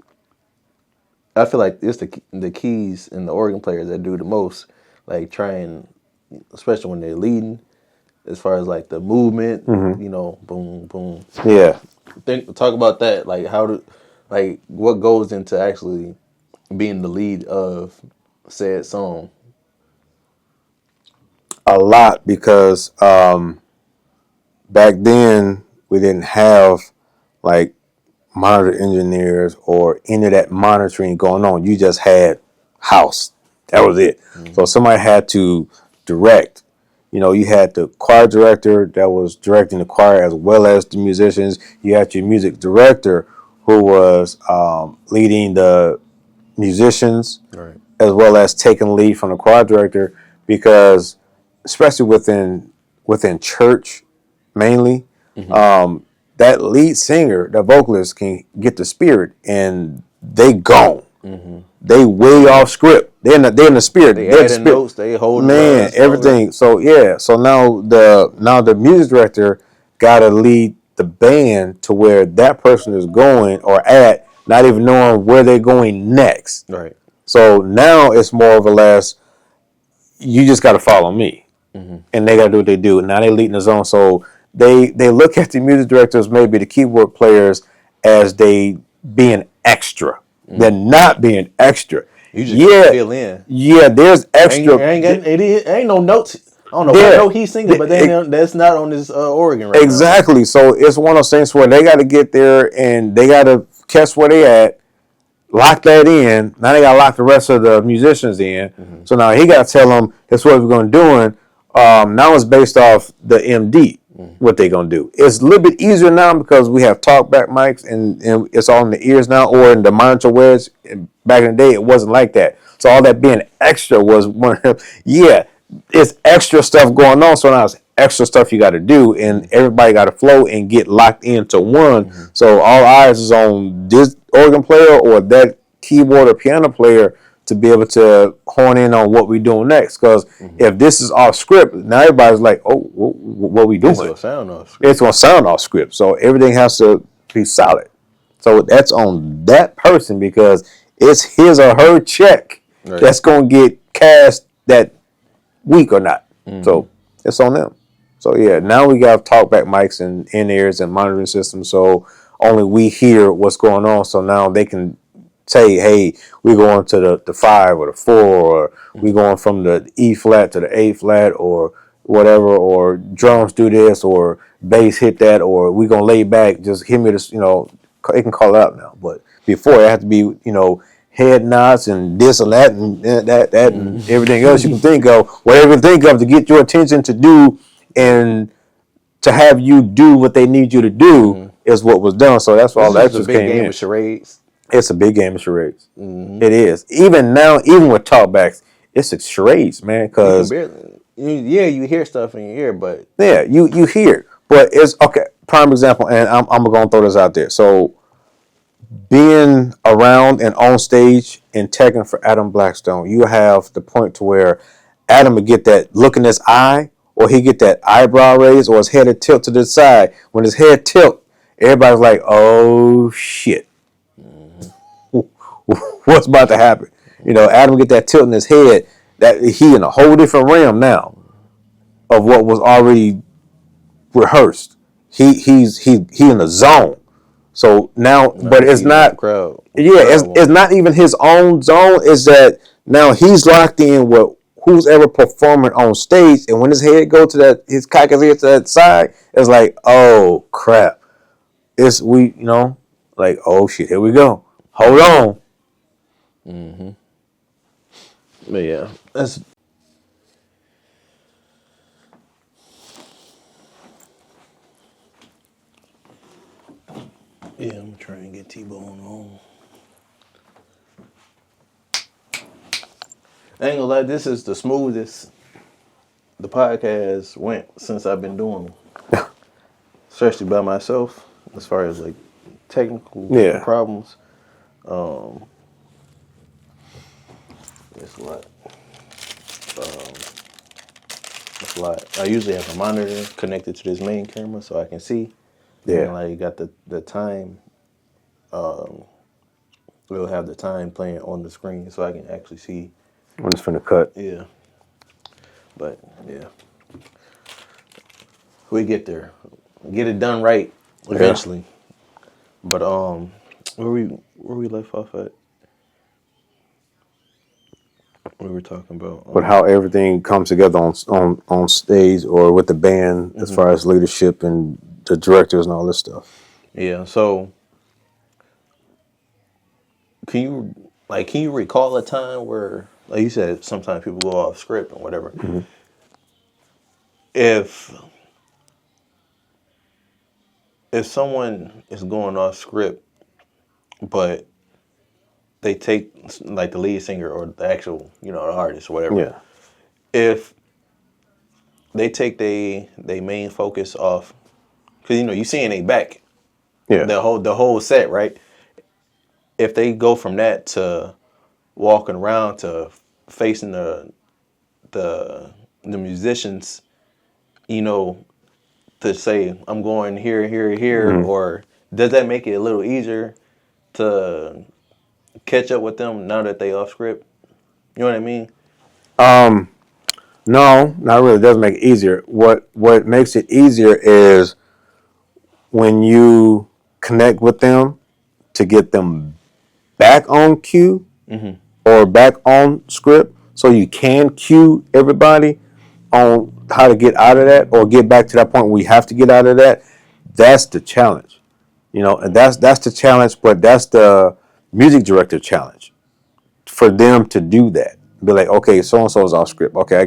I feel like it's the keys and the organ players that do the most, like trying, especially when they're leading, as far as like the movement, boom, boom. Yeah. Talk about that, like like what goes into actually being the lead of said song. A lot, because back then we didn't have like monitor engineers or any of that monitoring going on. You just had house. That was it. So somebody had to direct. You had the choir director that was directing the choir as well as the musicians. You had your music director who was leading the musicians, Right. as well as taking lead from the choir director, because especially within church mainly, that lead singer, the vocalist, can get the spirit and they gone. They way off script. They're in the spirit. They They're the adding spirit. notes, they holding Man, runs, all that. everything. So yeah. So now the music director got to lead the band to where that person is going or at, not even knowing where they're going next. Right. So now it's more of a less, you just got to follow me, and they got to do what they do. Now they leading the zone, so they look at the music directors, maybe the keyboard players, as they being extra. They're not being extra. You just gotta Yeah, fill in. yeah. There's extra. Ain't no notes. I don't know what Yeah, note he's singing, but that's not on this organ right now. exactly. So it's one of those things where they got to get there and they got to catch where they at, lock that in. Now they got to lock the rest of the musicians in. So now he got to tell them that's what we're going to do. Now it's based off the MD, what they going to do. It's a little bit easier now because we have talkback mics and it's all in the ears now, or in the monitor wares. Back in the day, it wasn't like that. So all that being extra was one of them. Yeah, it's extra stuff going on. So now it's extra stuff you got to do, and everybody got to flow and get locked into one. So all eyes is on this organ player or that keyboard or piano player to be able to hone in on what we doing next. Because if this is off script, now everybody's like, "Oh, what we doing?" It's gonna sound off script. It's going to sound off script. So everything has to be solid. So that's on that person, because it's his or her check that's going to get cast that week or not. So it's on them. So yeah, now we got talkback mics and in-ears and monitoring systems, so only we hear what's going on. So now they can say, hey, we're going to the 5 or the 4, or we going from the E flat to the A flat, or whatever, or drums do this, or bass hit that, or we gonna lay back, just hit me this, it can call it out now. But before it had to be, head nods and this and that and that and everything else you can think of, whatever you can think of to get your attention to do and to have you do what they need you to do is what was done. So that's why all the extras came in. It's a big game of charades. It's a big game of charades. It is. Even now, even with talkbacks, it's a charades, man. Because you hear stuff in your ear, but yeah, you hear it. But it's okay. Prime example, and I'm gonna throw this out there. So being around and on stage and tagging for Adam Blackstone, you have the point to where Adam would get that look in his eye, or he get that eyebrow raise, or his head would tilt to the side. When his head tilt, everybody's like, "Oh shit, what's about to happen?" Adam would get that tilt in his head. That he in a whole different realm now of what was already rehearsed. He's in the zone. So now, but it's not. It's not even his own zone. It's that now he's locked in with who's ever performing on stage, and when his head go to that, his cock his head to that side, it's like, oh crap, like, oh shit, here we go. Hold on. But yeah, that's. Yeah, I'm trying to get T-Bone on. I ain't gonna lie, this is the smoothest the podcast went since I've been doing them. Especially by myself, as far as like technical problems. It's a lot. It's a lot. I usually have a monitor connected to this main camera so I can see. Yeah. And like got the time. We'll have the time playing on the screen so I can actually see when it's finna cut. Yeah. But yeah. We get there. Get it done right eventually. Yeah. But where we left off at? We were talking about but how everything comes together on stage or with the band as far as leadership and the directors and all this stuff. Yeah, so can you recall a time where, like you said, sometimes people go off script or whatever. If someone is going off script, but they take like the lead singer or the actual, the artist or whatever. Yeah. If they take they main focus off, because you seeing they back. Yeah. The whole set, right? If they go from that to walking around to facing the musicians, to say I'm going here, here, here, or does that make it a little easier to catch up with them now that they off script? You know what I mean? No, not really. It doesn't make it easier. What makes it easier is when you connect with them to get them back on cue or back on script, so you can cue everybody on how to get out of that or get back to that point where we have to get out of that. That's the challenge, and that's the challenge. But that's the music director challenge for them to do that. Be like, okay, so and so is off script. Okay,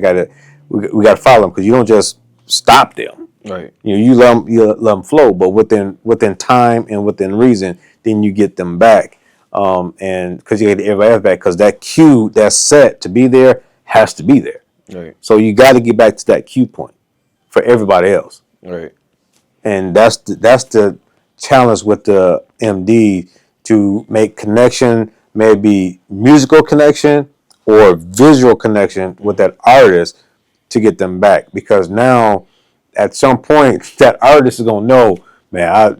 we got to follow them, because you don't just stop them. Right. You let them flow, but within time and within reason, then you get them back. And because you get everybody else back, because that cue that's set to be there has to be there. Right. So you got to get back to that cue point for everybody else. Right. And that's the challenge with the MD, to make connection, maybe musical connection or visual connection with that artist to get them back. Because now, at some point, that artist is gonna know, man, I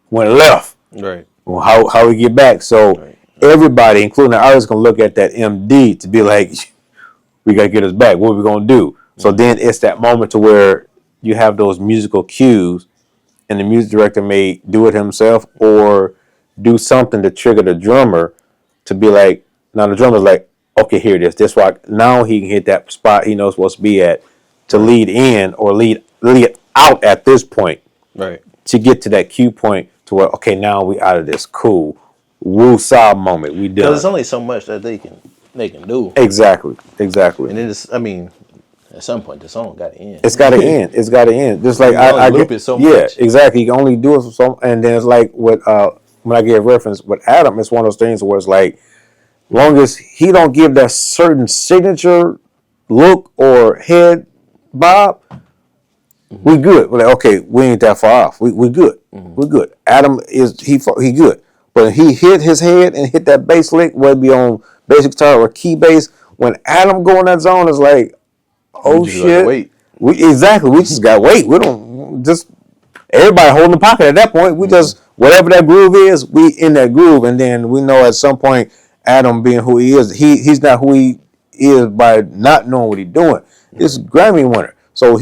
went left. Right. Well, how we get back? So everybody, including the artist, gonna look at that MD to be like, we gotta get us back. What are we gonna do? So then it's that moment to where you have those musical cues, and the music director may do it himself or do something to trigger the drummer to be like, now the drummer's like, okay, here it is. This why now he can hit that spot he knows supposed to be at to Right. lead in or lead out at this point Right. to get to that cue point to where, okay, now we out of this cool woo sob moment. We Because it's done. only so much that they can do, Exactly. Exactly. and then it's. I mean, at some point the song got to end. It's got to end. It's got to end. Just like You can only I loop get, it so yeah, much. exactly. You can only do it for so, and then it's like with when I gave reference with Adam, it's one of those things where it's like, long as he don't give that certain signature look or head bob, we good. We're like, okay, we ain't that far off. We good. We good. Adam is he good, but he hit his head and hit that bass lick, whether it be on basic guitar or key bass. When Adam go in that zone, it's like, We oh just got to shit. wait. We just got to wait. We don't just everybody holding the pocket at that point. We just whatever that groove is, we in that groove, and then we know at some point Adam being who he is, he's not who he is by not knowing what he's doing. It's Grammy winner, so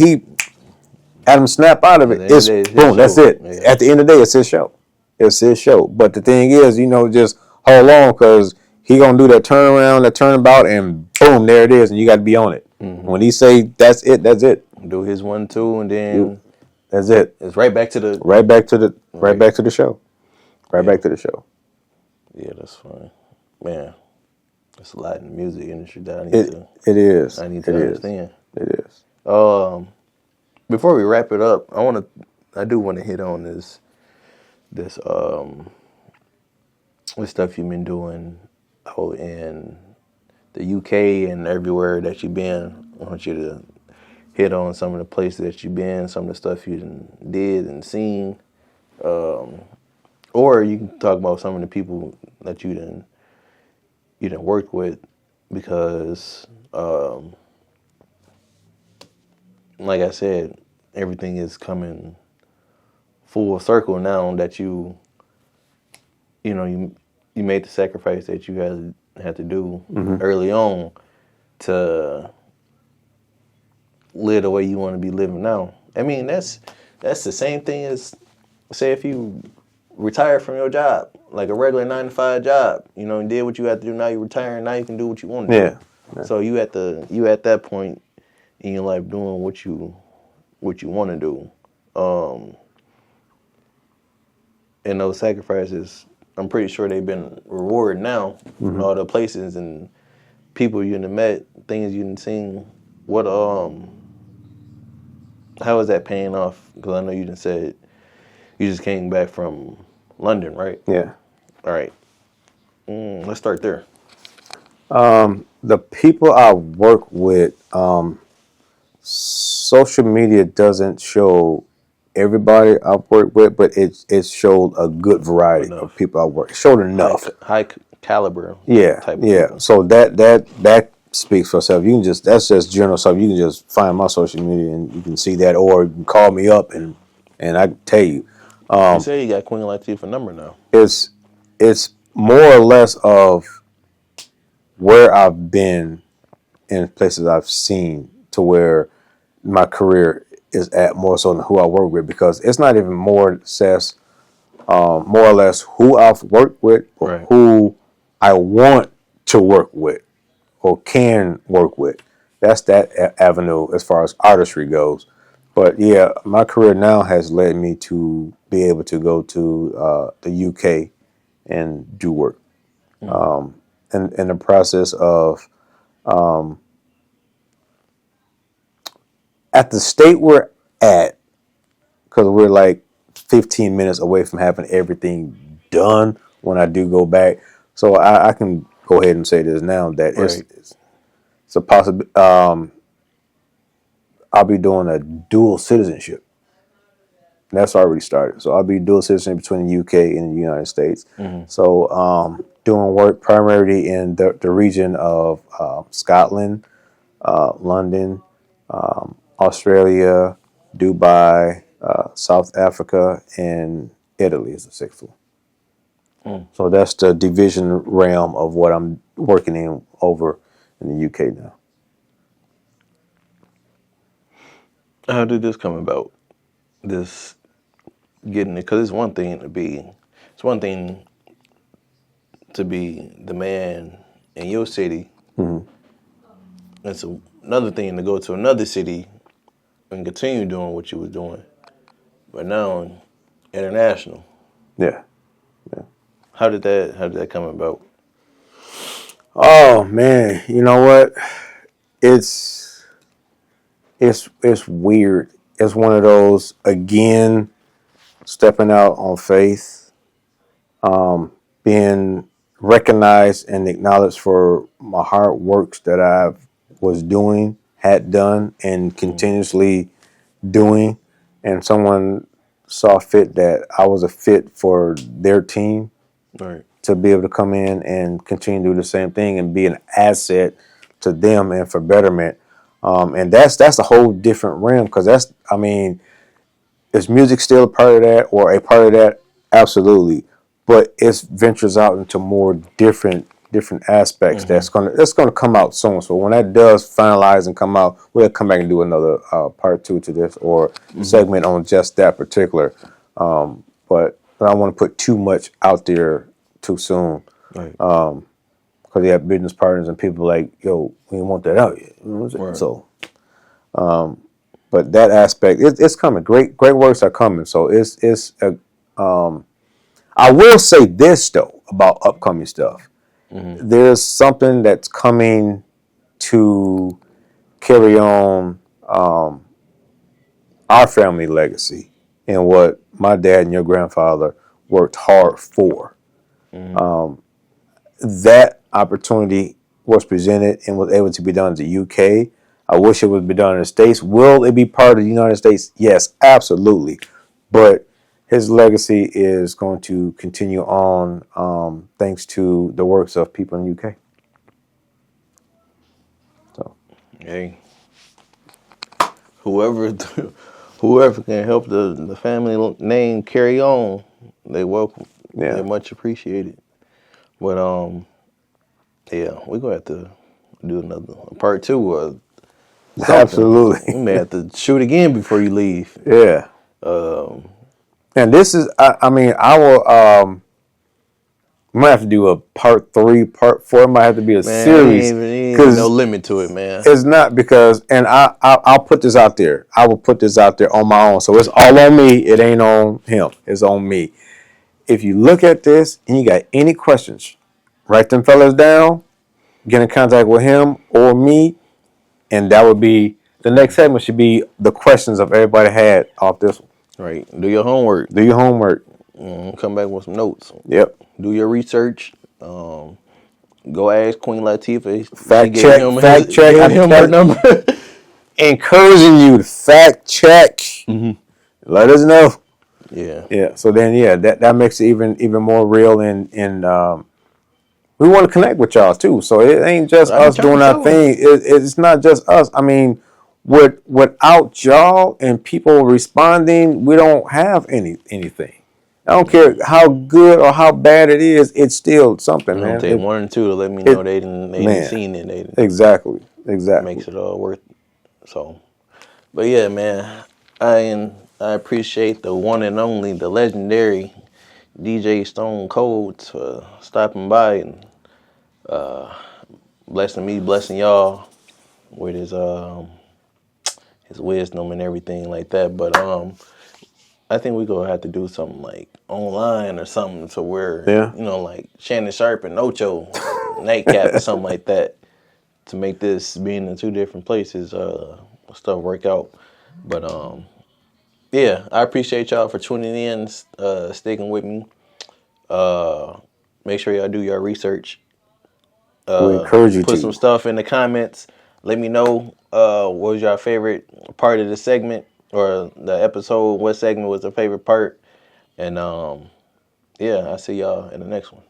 Adam snap out of At the it. end of It's the day, it's his boom. That's show. it. Yeah. At the end of the day, it's his show. It's his show. But the thing is, just hold on because he gonna do that turnaround, that turnabout, and boom, there it is, and you got to be on it. When he say that's it, that's it. Do his 1, 2, and then That's it. it's right back to the. Right back to the show. Right Yeah. back to the show. Yeah, that's fine, man. That's a lot in the music industry that I need It to. it is. I need It to is. understand. It is. Before we wrap it up, I do want to hit on this what stuff you've been doing out in the UK and everywhere that you've been. I want you to hit on some of the places that you've been, some of the stuff you did and seen, or you can talk about some of the people that you done worked with, because like I said, everything is coming full circle now that you made the sacrifice that you had to do early on to live the way you want to be living now. I mean, that's the same thing as, say, if you retire from your job, like a regular 9 to 5 job. You did what you had to do. Now you're retiring. Now you can do what you want to do. Yeah. So you at that point in your life doing what you want to do. And those sacrifices, I'm pretty sure they've been rewarded now. All the places and people you done met, things you done seen. What how is that paying off? Because I know you done said you just came back from London, right? Yeah. All right. Let's start there. The people I work with, social media doesn't show everybody I've worked with, but it showed a good variety of people I work. It showed enough. High caliber. Yeah, Type of yeah. people. So that speaks for itself. That's just general stuff. You can just find my social media and you can see that, or you can call me up and I can tell you. You say you got Queen Latifah number now. It's more or less of where I've been and places I've seen to where my career is at more so than who I work with, because it's not even more or less who I've worked with or Right. who I want to work with or can work with. That's that avenue as far as artistry goes. But yeah, my career now has led me to be able to go to the UK and do work. And in the process of at the state we're at, because we're like 15 minutes away from having everything done when I do go back. So I can go ahead and say this now that Right. it's a possibility. I'll be doing a dual citizenship. That's already started. So I'll be dual citizen between the UK and the United States. So doing work primarily in the region of Scotland, London, Australia, Dubai, South Africa, and Italy is the sixth one. So that's the division realm of what I'm working in over in the UK now. How did this come about? This getting it, because it's one thing to be the man in your city. Mm-hmm. It's another thing to go to another city and continue doing what you was doing. But now, international. Yeah. How did that come about? Oh man, you know what? It's it's weird. It's one of those, again, stepping out on faith, being recognized and acknowledged for my hard works that I was doing, had done, and continuously doing, and someone saw fit that I was a fit for their team Right. to be able to come in and continue to do the same thing and be an asset to them and for betterment. And that's a whole different realm, because is music still a part of that, or a part of that? Absolutely, but it ventures out into more different aspects. That's gonna come out soon. So when that does finalize and come out, we'll come back and do another part 2 to this, or segment on just that particular. But I don't want to put too much out there too soon. Right. Because they have business partners and people like, yo, we didn't want that out yet. You know what I'm saying? Right. So, but that aspect, it's coming. Great works are coming. So I will say this though about upcoming stuff. There's something that's coming to carry on our family legacy and what my dad and your grandfather worked hard for. That opportunity was presented and was able to be done in the UK. I wish it would be done in the States. Will it be part of the United States? Yes, absolutely. But his legacy is going to continue on thanks to the works of people in the UK. So, Hey, whoever whoever can help the family name carry on, they welcome. Yeah. They're much appreciated. But yeah, we're gonna have to do another part 2 or something. absolutely. We may have to shoot again before you leave. Yeah. And this is, I mean, I will. We might have to do a part 3, part 4. It might have to be a series, because no limit to it, man. it's not, because, and I'll put this out there. I will put this out there on my own. So it's all on me. It ain't on him. It's on me. If you look at this and you got any questions, write them fellas down. Get in contact with him or me, and that would be the next segment. Should be the questions of everybody had off this one. Right. Do your homework. Do your homework. Come back with some notes. Yep. Do your research. Go ask Queen Latifah. Fact check. Give him her number. Encouraging you to fact check. Let us know. Yeah. Yeah. So then, yeah, that makes it even more real, and we want to connect with y'all too. So it ain't just us doing our thing. It's not just us. I mean, without y'all and people responding, we don't have anything. I don't care how good or how bad it is. It's still something, man. Take 1 or 2 to let me know they didn't seen it. Exactly. Makes it all worth it. So, but yeah, man, I appreciate the one and only, the legendary DJ Stone Cold for stopping by and blessing me, blessing y'all with his wisdom and everything like that. But I think we're gonna have to do something like online or something to where like Shannon Sharp and Ocho Nightcap or something like that, to make this being in 2 different places stuff work out. But yeah, I appreciate y'all for tuning in, sticking with me. Make sure y'all do your research. We encourage you to put some stuff in the comments. Let me know what was your favorite part of the segment or the episode. What segment was the favorite part? And yeah, I'll see y'all in the next one.